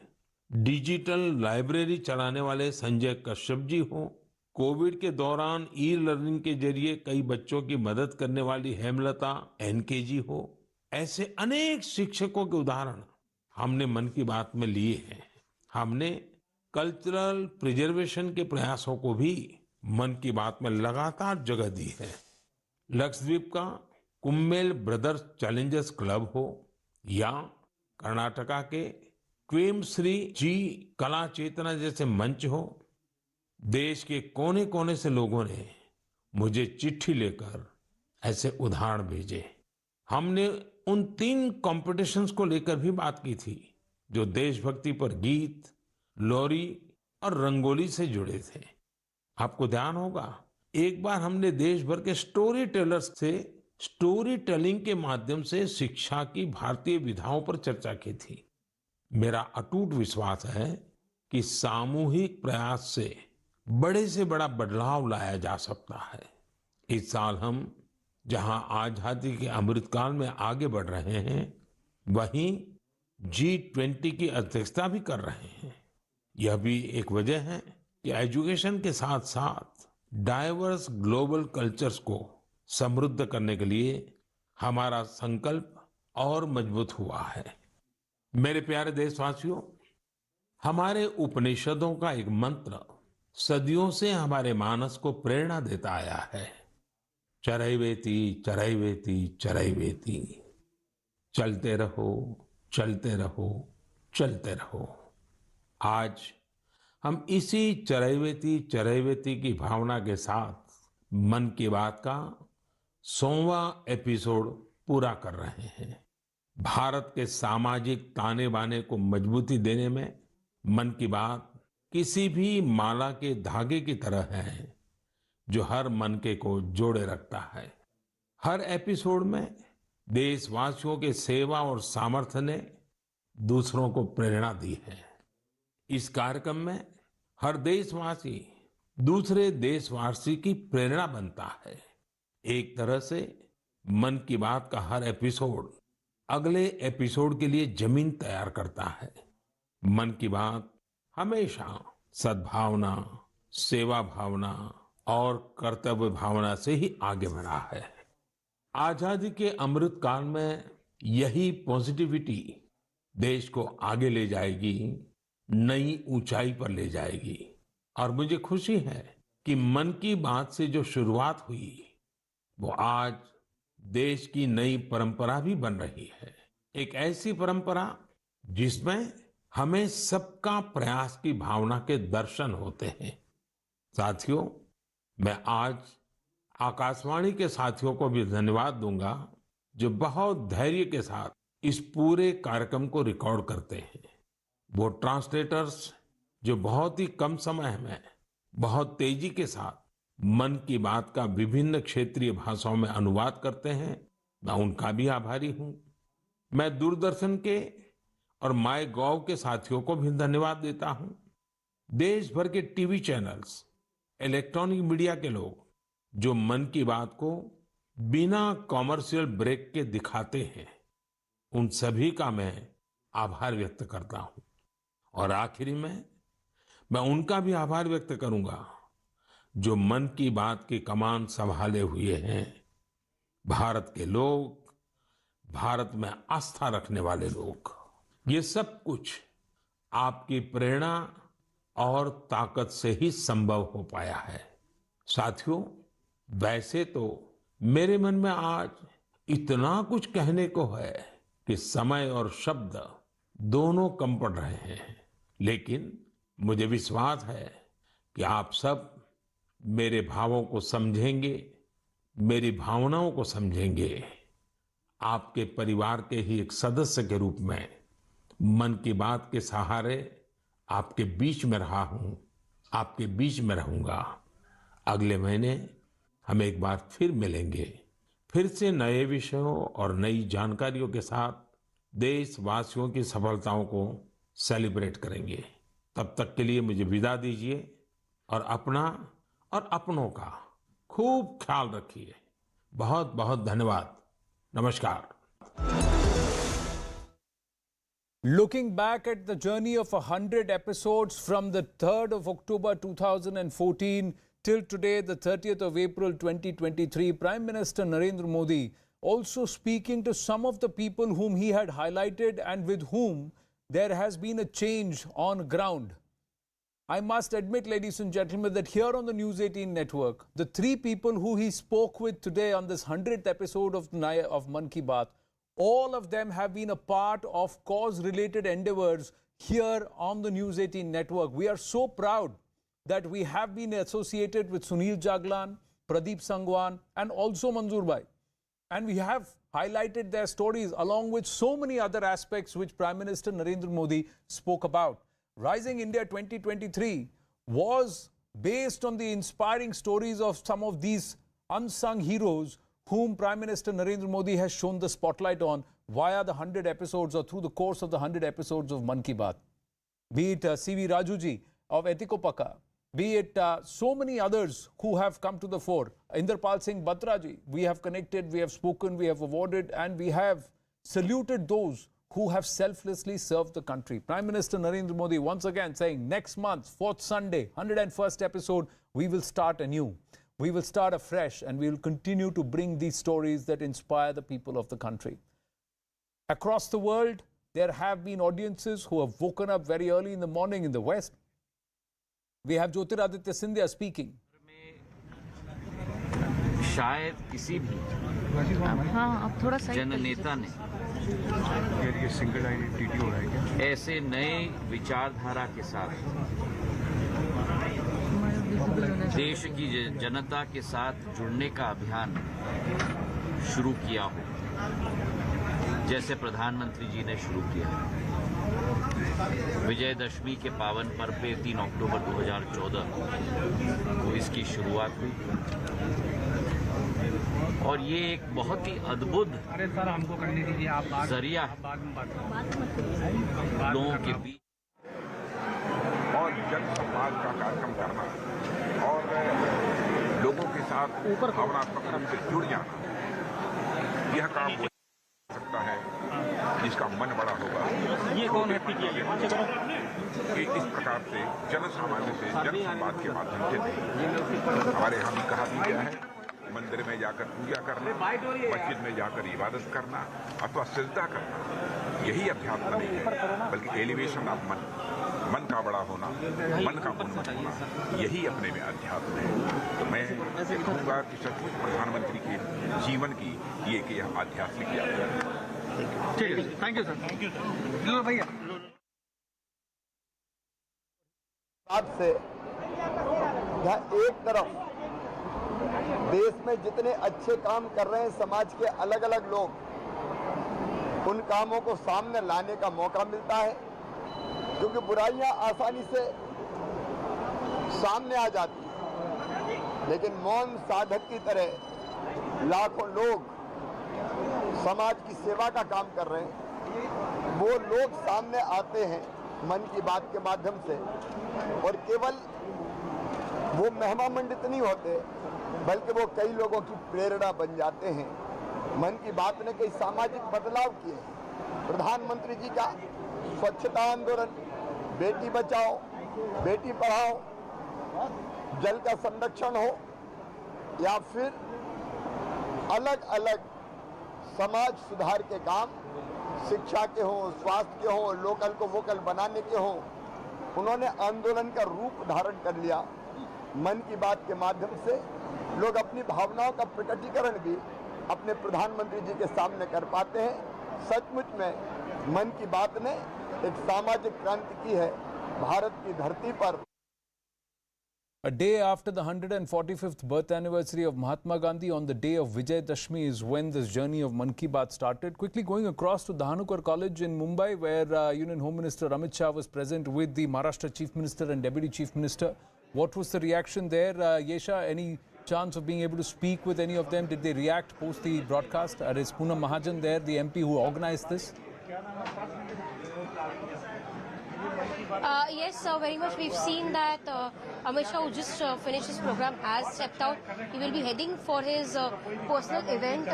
डिजिटल लाइब्रेरी चलाने वाले संजय कश्यप जी हो, कोविड के दौरान ई लर्निंग के जरिए कई बच्चों की मदद करने वाली हेमलता एनके जी हो, ऐसे अनेक शिक्षकों के उदाहरण हमने मन की बात में लिए हैं। हमने कल्चरल प्रिजर्वेशन के प्रयासों को भी मन की बात में लगातार जगह दी है। लक्षद्वीप का कुम्मेल ब्रदर्स चैलेंजर्स क्लब हो या कर्नाटका के क्वेमश्री जी कला चेतना जैसे मंच हो, देश के कोने कोने से लोगों ने मुझे चिट्ठी लेकर ऐसे उदाहरण भेजे। हमने उन 3 कॉम्पिटिशन्स को लेकर भी बात की थी जो देशभक्ति पर गीत, लोरी और रंगोली से जुड़े थे। आपको ध्यान होगा, एक बार हमने देश भर के स्टोरी टेलर्स से स्टोरी टेलिंग के माध्यम से शिक्षा की भारतीय विधाओं पर चर्चा की थी। मेरा अटूट विश्वास है कि सामूहिक प्रयास से बड़ा बदलाव लाया जा सकता है। इस साल हम जहां आजादी के अमृतकाल में आगे बढ़ रहे हैं, वहीं G20 की अध्यक्षता भी कर रहे हैं। यह भी एक वजह है कि एजुकेशन के साथ साथ डाइवर्स ग्लोबल कल्चर्स को समृद्ध करने के लिए हमारा संकल्प और मजबूत हुआ है। मेरे प्यारे देशवासियों, हमारे उपनिषदों का एक मंत्र सदियों से हमारे मानस को प्रेरणा देता आया है। चरैवेति चरैवेति चरैवेति, चलते रहो चलते रहो चलते रहो। आज हम इसी चरैवेति चरैवेति की भावना के साथ मन की बात का 100वां एपिसोड पूरा कर रहे हैं। भारत के सामाजिक ताने बाने को मजबूती देने में मन की बात किसी भी माला के धागे की तरह है जो हर मनके को जोड़े रखता है। हर एपिसोड में देशवासियों के सेवा और सामर्थ्य ने दूसरों को प्रेरणा दी है। इस कार्यक्रम में हर देशवासी दूसरे देशवासी की प्रेरणा बनता है। एक तरह से मन की बात का हर एपिसोड अगले एपिसोड के लिए जमीन तैयार करता है। मन की बात हमेशा सद्भावना, सेवा भावना और कर्तव्य भावना से ही आगे बढ़ा है। आजादी के अमृत काल में यही पॉजिटिविटी देश को आगे ले जाएगी, नई ऊंचाई पर ले जाएगी। और मुझे खुशी है कि मन की बात से जो शुरुआत हुई वो आज देश की नई परंपरा भी बन रही है। एक ऐसी परंपरा जिसमें हमें सबका प्रयास की भावना के दर्शन होते हैं। साथियों, मैं आज आकाशवाणी के साथियों को भी धन्यवाद दूंगा जो बहुत धैर्य के साथ इस पूरे कार्यक्रम को रिकॉर्ड करते हैं। वो ट्रांसलेटर्स जो बहुत ही कम समय में बहुत तेजी के साथ मन की बात का विभिन्न क्षेत्रीय भाषाओं में अनुवाद करते हैं, मैं उनका भी आभारी हूं। मैं दूरदर्शन के और माय गॉव के साथियों को भी धन्यवाद देता हूं। देश भर के टीवी चैनल्स, इलेक्ट्रॉनिक मीडिया के लोग जो मन की बात को बिना कॉमर्शियल ब्रेक के दिखाते हैं, उन सभी का मैं आभार व्यक्त करता हूं। और आखिरी में मैं उनका भी आभार व्यक्त करूंगा जो मन की बात की कमान संभाले हुए हैं। भारत के लोग, भारत में आस्था रखने वाले लोग, ये सब कुछ आपकी प्रेरणा और ताकत से ही संभव हो पाया है। साथियों, वैसे तो मेरे मन में आज इतना कुछ कहने को है कि समय और शब्द दोनों कम पड़ रहे हैं, लेकिन मुझे विश्वास है कि आप सब मेरे भावों को समझेंगे, मेरी भावनाओं को समझेंगे। आपके परिवार के ही एक सदस्य के रूप में मन की बात के सहारे आपके बीच में रहा हूं, आपके बीच में रहूंगा। अगले महीने हम एक बार फिर मिलेंगे, फिर से नए विषयों और नई जानकारियों के साथ देशवासियों की सफलताओं को सेलिब्रेट करेंगे। तब तक के लिए मुझे विदा दीजिए और अपना और अपनों का खूब ख्याल रखिए। बहुत बहुत धन्यवाद। नमस्कार। Looking back at the journey of 100 episodes from the 3rd of October 2014 till today, the 30th of April 2023, Prime Minister Narendra Modi also speaking to some of the people whom he had highlighted and with whom there has been a change on ground. I must admit, ladies and gentlemen, that here on the News 18 network, the three people who he spoke with today on this 100th episode of Mann Ki Baat, all of them have been a part of cause-related endeavors here on the News 18 network. We are so proud that we have been associated with Sunil Jaglan, Pradeep Sangwan, and also Manzoor Bhai. And we have highlighted their stories along with so many other aspects which Prime Minister Narendra Modi spoke about. Rising India 2023 was based on the inspiring stories of some of these unsung heroes whom Prime Minister Narendra Modi has shone the spotlight on via the 100 episodes or through the course of the 100 episodes of Mann Ki Baat. Be it C.V. Rajuji of Etikopaka, be it so many others who have come to the fore. Inderpal Singh Batraji, we have connected, we have spoken, we have awarded, and we have saluted those who have selflessly served the country. Prime Minister Narendra Modi once again saying next month, 4th Sunday, 101st episode, we will start anew. We will start afresh and we will continue to bring these stories that inspire the people of the country. Across the world, there have been audiences who have woken up very early in the morning in the West. We have Jyotiraditya Scindia speaking. शायद किसी भी जननेता ने ऐसे नए विचारधारा के साथ देश की जनता के साथ जुड़ने का अभियान शुरू किया हो, जैसे प्रधानमंत्री जी ने शुरू किया। विजयदशमी के पावन पर्व पे 3 अक्टूबर 2014 को इसकी शुरुआत हुई और ये एक बहुत ही अद्भुत जरिया है लोगों के बीच और जन संवाद का कार्यक्रम करना और लोगों के साथ भावनात्मक रूप से जुड़ जाना, यह काम हो सकता है जिसका मन बड़ा होगा। ये कौन है कि इस प्रकार से जन सामान्य से जन संवाद के माध्यम से हमारे यहाँ भी कहा गया है, मंदिर में जाकर पूजा करना, मस्जिद में जाकर इबादत करना अथवा सिजदा करना, यही अध्यात्म नहीं है, बल्कि एलिवेशन ऑफ मन, मन का बड़ा होना, मन का उन्नत होना, यही अपने में अध्यात्म है। तो मैं कहूँगा कि सचमुच प्रधानमंत्री के जीवन की ये कि यह आध्यात्मिक यात्रा है। ठीक है, thank you sir. Thank you sir. भैया बात से यहाँ एक तरफ देश में जितने अच्छे काम कर रहे हैं समाज के अलग अलग लोग, उन कामों को सामने लाने का मौका मिलता है, क्योंकि बुराइयां आसानी से सामने आ जाती हैं, लेकिन मौन साधक की तरह लाखों लोग समाज की सेवा का काम कर रहे हैं। वो लोग सामने आते हैं मन की बात के माध्यम से, और केवल वो महिमा मंडित नहीं होते, बल्कि वो कई लोगों की प्रेरणा बन जाते हैं। मन की बात ने कई सामाजिक बदलाव किए। प्रधानमंत्री जी का स्वच्छता आंदोलन, बेटी बचाओ बेटी पढ़ाओ, जल का संरक्षण हो, या फिर अलग अलग समाज सुधार के काम, शिक्षा के हों, स्वास्थ्य के हों, लोकल को वोकल बनाने के हों, उन्होंने आंदोलन का रूप धारण कर लिया। मन की बात के माध्यम से लोग अपनी भावनाओं का प्रकटीकरण भी अपने प्रधानमंत्री जी के सामने कर पाते हैं। सचमुच में मन की बात ने एक सामाजिक क्रांति की है भारत की धरती पर। A day after the 145th birth anniversary of Mahatma Gandhi, on the day of Vijayadashmi, is when this journey of Mann Ki Baat started. Quickly going across to Dhanuka College in Mumbai, where Union Home Minister Amit Shah was present with the Maharashtra Chief Minister and Deputy Chief Minister. What was the reaction there? Yesha, any chance of being able to speak with any of them? Did they react post the broadcast? Is Poonam Mahajan there, the MP who organized this? Yes, very much. We've seen that Amit Shah, who just finished his program, has stepped out. He will be heading for his personal event,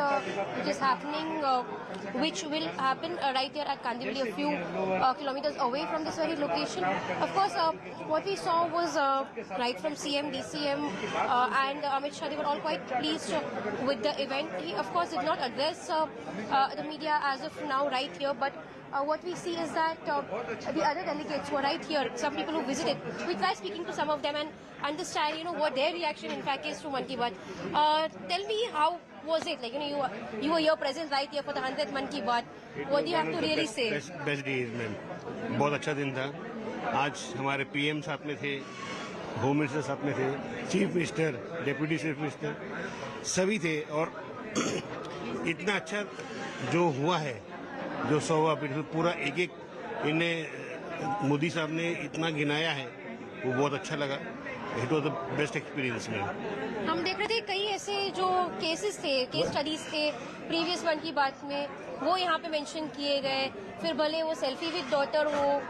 which is happening, which will happen right here at Kandivali, a few kilometers away from this very location. Of course, what we saw was right from CM, DCM, and Amit Shah. They were all quite pleased with the event. He, of course, did not address the media as of now right here, but what we see is that the other delegates who are right here, some people who visited, we try speaking to some of them and understand, what their reaction in fact is to Mann Ki Baat. Tell me, how was it? Like, you were here present right here for the 100th Mann Ki Baat. What do you have to really say? Best days, man. बहुत अच्छा दिन था. आज हमारे PM साथ में थे, home minister साथ में थे, chief minister, deputy chief minister, सभी थे और इतना अच्छा जो हुआ है, जो 100वां पूरा एक इन्हें मोदी साहब ने इतना गिनाया है, वो बहुत अच्छा लगा. It was the best experience में. हम देख रहे थे कई ऐसे जो केसेस थे, केस स्टडीज थे प्रीवियस मन की बात में, वो यहाँ पे मेंशन किए गए. फिर भले वो सेल्फी विद डॉटर हो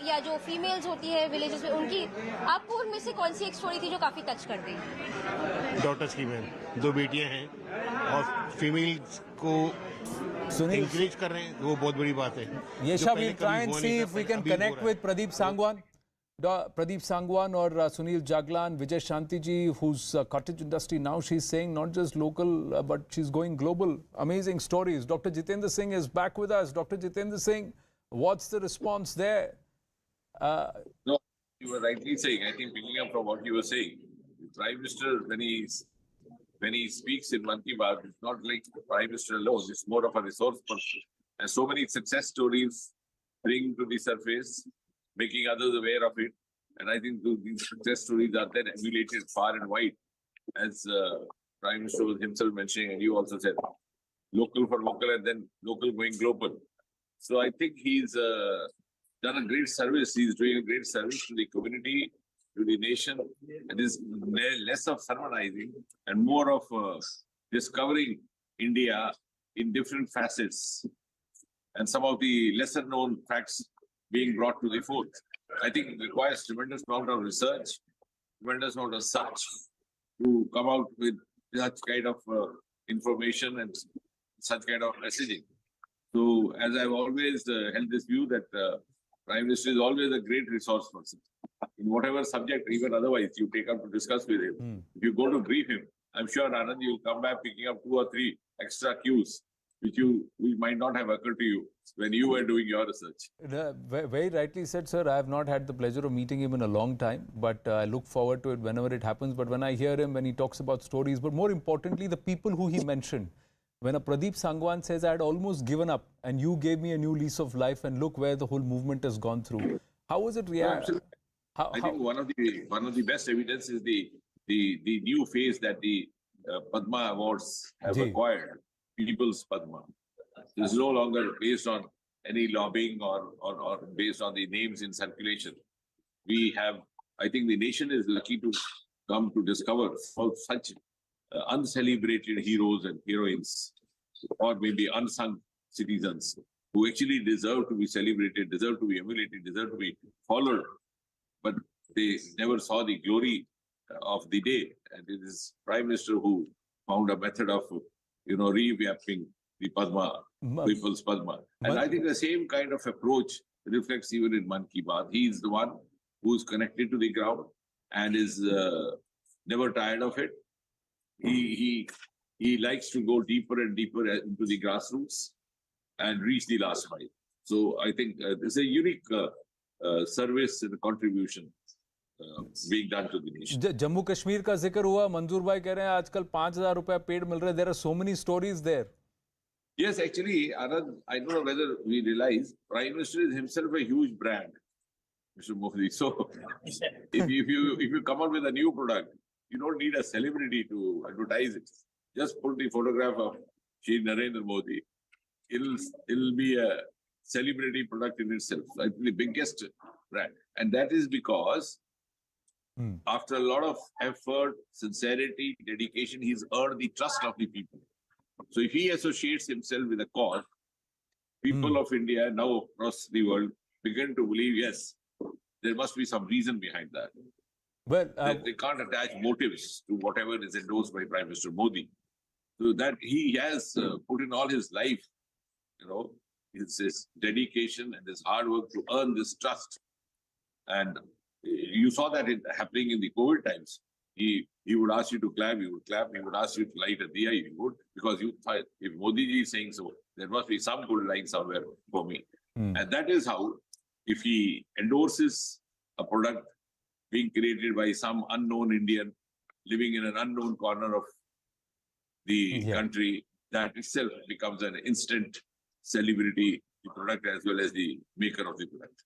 या जो फीमेल्स होती है विलेजेस में, उनकी, आपको उनमें से कौन सी एक स्टोरी थी जो काफी टच कर दी? डॉटर्स की, मैम 2 बेटियां हैं और फीमेल्स को encourage कर रहे हैं, वो बहुत बड़ी बात है. Yesha, we'll try and see if we can connect with Pradeep Sangwan or Sunil Jaglan, Vijay Shanti ji, whose cottage industry now, she's saying not just local, but she's going global. Amazing stories. Dr. Jitendra Singh is back with us. Dr. Jitendra Singh, what's the response there? No, you were rightly saying, I think picking up from what you were saying, the Prime Minister, when he speaks in Mann Ki Baat, it's not like the Prime Minister alone, it's more of a resource person. And so many success stories bring to the surface, making others aware of it. And I think these success stories are then emulated far and wide, as Prime Minister was himself mentioning, and you also said, local for local and then local going global. So I think he's done a great service. He's doing a great service to the community, to the nation. It is less of sermonizing and more of discovering India in different facets and some of the lesser known facts being brought to the fore. I think it requires tremendous amount of research, tremendous amount of search to come out with such kind of information and such kind of messaging. So, as I've always held this view that Prime Minister is always a great resource person. In whatever subject, even otherwise, you take up to discuss with him. If you go to brief him, I'm sure, Anand, you'll come back picking up 2 or 3 extra cues, which might not have occurred to you when you were doing your research. Very rightly said, sir. I have not had the pleasure of meeting him in a long time, but I look forward to it whenever it happens. But when I hear him, when he talks about stories, but more importantly, the people who he mentioned, when a Pradeep Sangwan says, I had almost given up and you gave me a new lease of life and look where the whole movement has gone through. How was it reacted? I think one of the best evidence is the new phase that the Padma Awards have acquired, People's Padma. It's no longer based on any lobbying or based on the names in circulation. We have, I think the nation is lucky to come to discover such uncelebrated heroes and heroines, or maybe unsung citizens who actually deserve to be celebrated, deserve to be emulated, deserve to be followed, but they never saw the glory of the day. And it is Prime Minister who found a method of, revamping the Padma, People's Padma. And I think the same kind of approach reflects even in Mann Ki Baat. He is the one who is connected to the ground and is never tired of it. He likes to go deeper and deeper into the grassroots and reach the last mile. So I think there's a unique service and contribution being done to the nation. Jammu Kashmir का जिक्र हुआ, मंजूर भाई कह रहे हैं आजकल 5,000 रुपया पेड मिल रहे हैं. There are so many stories there. Yes, actually, Anand, I don't know whether we realize Prime Minister is himself a huge brand, Mr. Modi. So if you come out with a new product, you don't need a celebrity to advertise it. Just put the photograph of Shri Narendra Modi. It'll be a celebrity product in itself. I think the biggest brand. And that is because after a lot of effort, sincerity, dedication, he's earned the trust of the people. So if he associates himself with a cause, people of India now across the world begin to believe, yes, there must be some reason behind that. Well, they can't attach motives to whatever is endorsed by Prime Minister Modi. So that he has put in all his life, his dedication and his hard work to earn this trust. And you saw that happening in the COVID times. He would ask you to clap, you would clap. He would ask you to light a diya, you would, because you thought, if Modi ji is saying so, there must be some good line somewhere for me. And that is how, if he endorses a product being created by some unknown Indian living in an unknown corner of the country, that itself becomes an instant celebrity, the product as well as the maker of the product.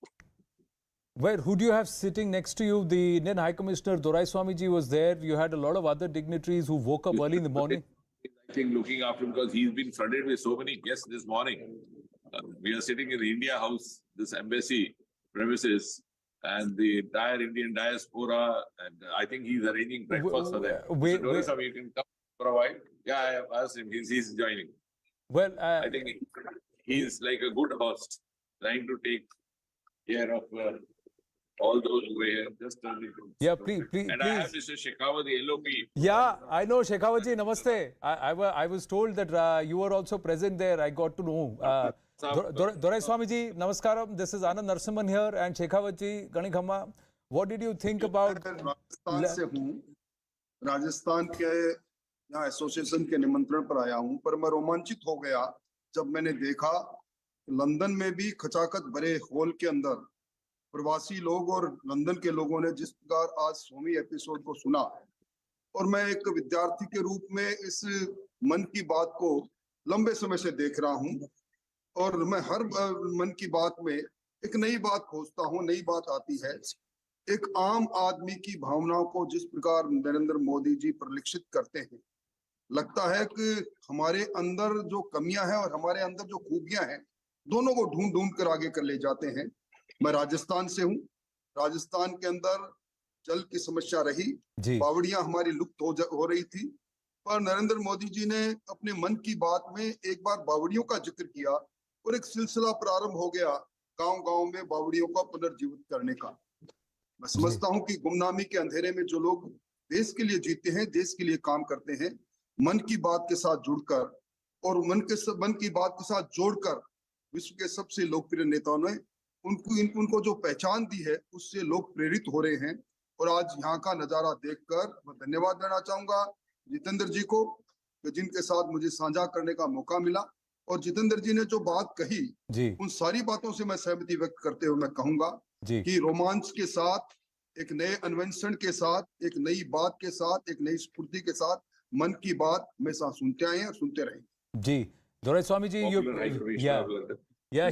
Well, who do you have sitting next to you? The Indian High Commissioner Doraiswamiji was there. You had a lot of other dignitaries who woke up early in the morning. I think looking after him, because he's been flooded with so many guests this morning. We are sitting in the India House, this embassy premises, and the entire Indian diaspora, and I think he's arranging breakfast for them. Doraiswamy, you can come for a while. Yeah, I have asked him. He's joining. Well, I think he's like a good host, trying to take care of all those who were here. Just yeah, please. And I have Mr. Shekhawat, the LOP. Yeah, I know. Shekhawat ji, namaste. I was told that you were also present there. I got to know. Doraiswamy ji, namaskaram. This is Anand Narasimhan here, and Shekhawat ji, Ganikhamma. What did you think about? Rajasthan से हूँ, राजस्थान के यहाँ association के निमंत्रण पर आया हूँ, पर मैं रोमांचित हो गया जब मैंने देखा लंदन में भी खचाखच भरे हॉल के अंदर प्रवासी लोग और लंदन के लोगों ने जिस प्रकार आज 100वीं एपिसोड को सुना, और मैं एक विद्यार्थी के रूप में इस मन की बात को लंबे समय से देख रहा हूं, और मैं हर मन की बात में एक नई बात खोजता हूं, नई बात आती है। एक आम आदमी की भावनाओं को जिस प्रकार नरेंद्र मोदी जी परिलक्षित करते हैं, लगता है कि हमारे अंदर जो कमियां हैं और हमारे अंदर जो खूबियां हैं, दोनों को ढूंढ ढूंढ कर आगे कर ले जाते हैं। मैं राजस्थान से हूँ। राजस्थान के अंदर जल की समस्या रही, बावड़ियां हमारी लुप्त हो रही थी, पर नरेंद्र मोदी जी ने अपने मन की बात में एक बार बावड़ियों का जिक्र किया और एक सिलसिला प्रारंभ हो गया गांव-गांव में बावड़ियों को पुनर्जीवित करने का। मैं समझता हूं कि गुमनामी के अंधेरे में जो लोग देश के लिए जीते हैं, देश के लिए काम करते हैं, मन की बात के साथ जुड़कर और मन की बात के साथ जोड़कर विश्व के सबसे लोकप्रिय नेताओं ने उनको जो पहचान दी है, उससे लोग प्रेरित हो रहे हैं। और आज यहाँ का नजारा देखकर मैं धन्यवाद देना चाहूंगा जितेंद्र जी को, जिनके साथ मुझे साझा करने का मौका मिला। और जितेंद्र जी ने जो बात कही, उन सारी बातों से मैं सहमति व्यक्त करते हुए मैं कहूंगा कि रोमांच के साथ, एक नए अन्वेषण के साथ, एक नई बात के साथ, एक नई स्फूर्ति के साथ मन की बात हमेशा सुनते आए हैं और सुनते रहेंगे। जी, Doraiswamy ji, yeah,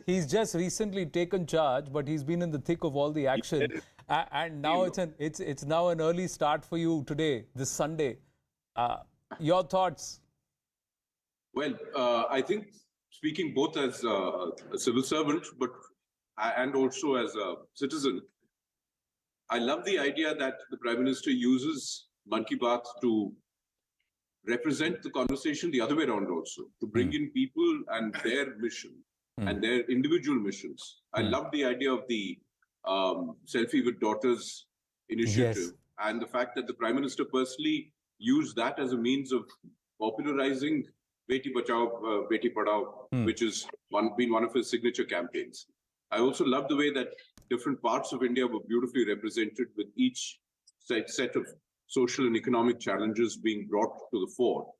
he's just recently taken charge, but he's been in the thick of all the action, and now it's now an early start for you today, this Sunday. Your thoughts? Well, I think speaking both as a civil servant, and also as a citizen, I love the idea that the Prime Minister uses Mann Ki Baat to represent the conversation the other way around also, to bring in people and their mission and their individual missions. I love the idea of the Selfie with Daughters initiative, and the fact that the Prime Minister personally used that as a means of popularizing Beti Bachao, Beti Padhao, which has been one of his signature campaigns. I also love the way that different parts of India were beautifully represented, with each set of social and economic challenges being brought to the fore,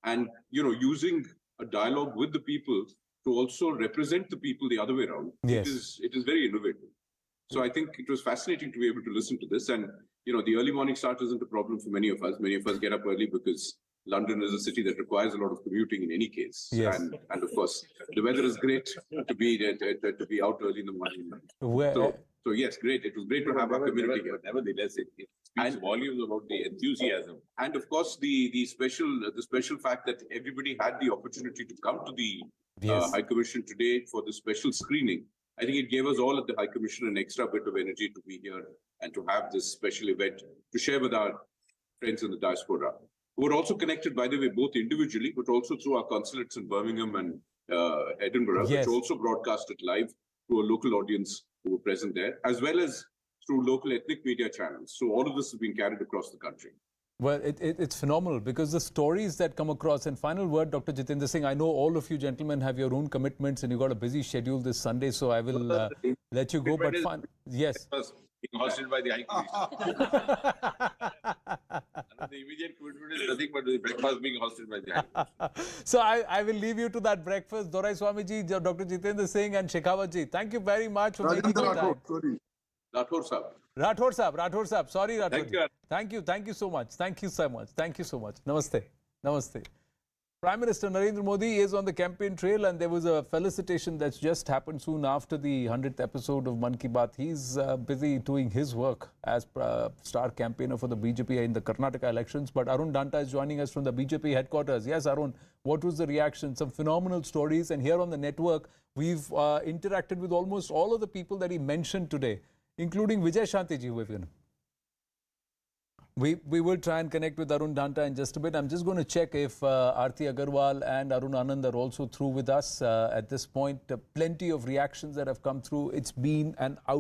and using a dialogue with the people to also represent the people the other way around. It is very innovative. So I think it was fascinating to be able to listen to this. And the early morning start isn't a problem for many of us. Many of us get up early because London is a city that requires a lot of commuting in any case. And of course, the weather is great to be out early in the morning. So yes, great. It was great to have our community here. Nevertheless, it speaks volumes about the enthusiasm. And of course, the special fact that everybody had the opportunity to come to the High Commission today for the special screening. I think it gave us all at the High Commission an extra bit of energy to be here and to have this special event to share with our friends in the diaspora, who are also connected, by the way, both individually, but also through our consulates in Birmingham and Edinburgh, which also broadcast it live. to a local audience who were present there, as well as through local ethnic media channels. So all of this has been carried across the country. Well, it's phenomenal because the stories that come across, and final word, Dr. Jitendra Singh, I know all of you gentlemen have your own commitments and you've got a busy schedule this Sunday, so I will let you go. But yes. Being hosted by the High Commission. The immediate commitment is nothing but the breakfast being hosted by the High Commission. So I will leave you to that breakfast. Dorai Swamiji, Dr. Jitendra Singh and Shekhawatji, thank you very much for making the time. Rathore Sahab. Rathore Sahab. Sorry, Rathore. Thank you. Thank you so much. Thank you so much. Thank you so much. Namaste. Namaste. Prime Minister Narendra Modi is on the campaign trail, and there was a felicitation that's just happened soon after the 100th episode of Mann Ki Baat. He's busy doing his work as star campaigner for the BJP in the Karnataka elections. But Arun Danta is joining us from the BJP headquarters. Yes, Arun, what was the reaction? Some phenomenal stories. And here on the network, we've interacted with almost all of the people that he mentioned today, including Vijay Shantiji, Vivian. We will try and connect with Arun Danta in just a bit. I'm just going to check if Aarti Agarwal and Arun Anand are also through with us at this point. Plenty of reactions that have come through. It's been an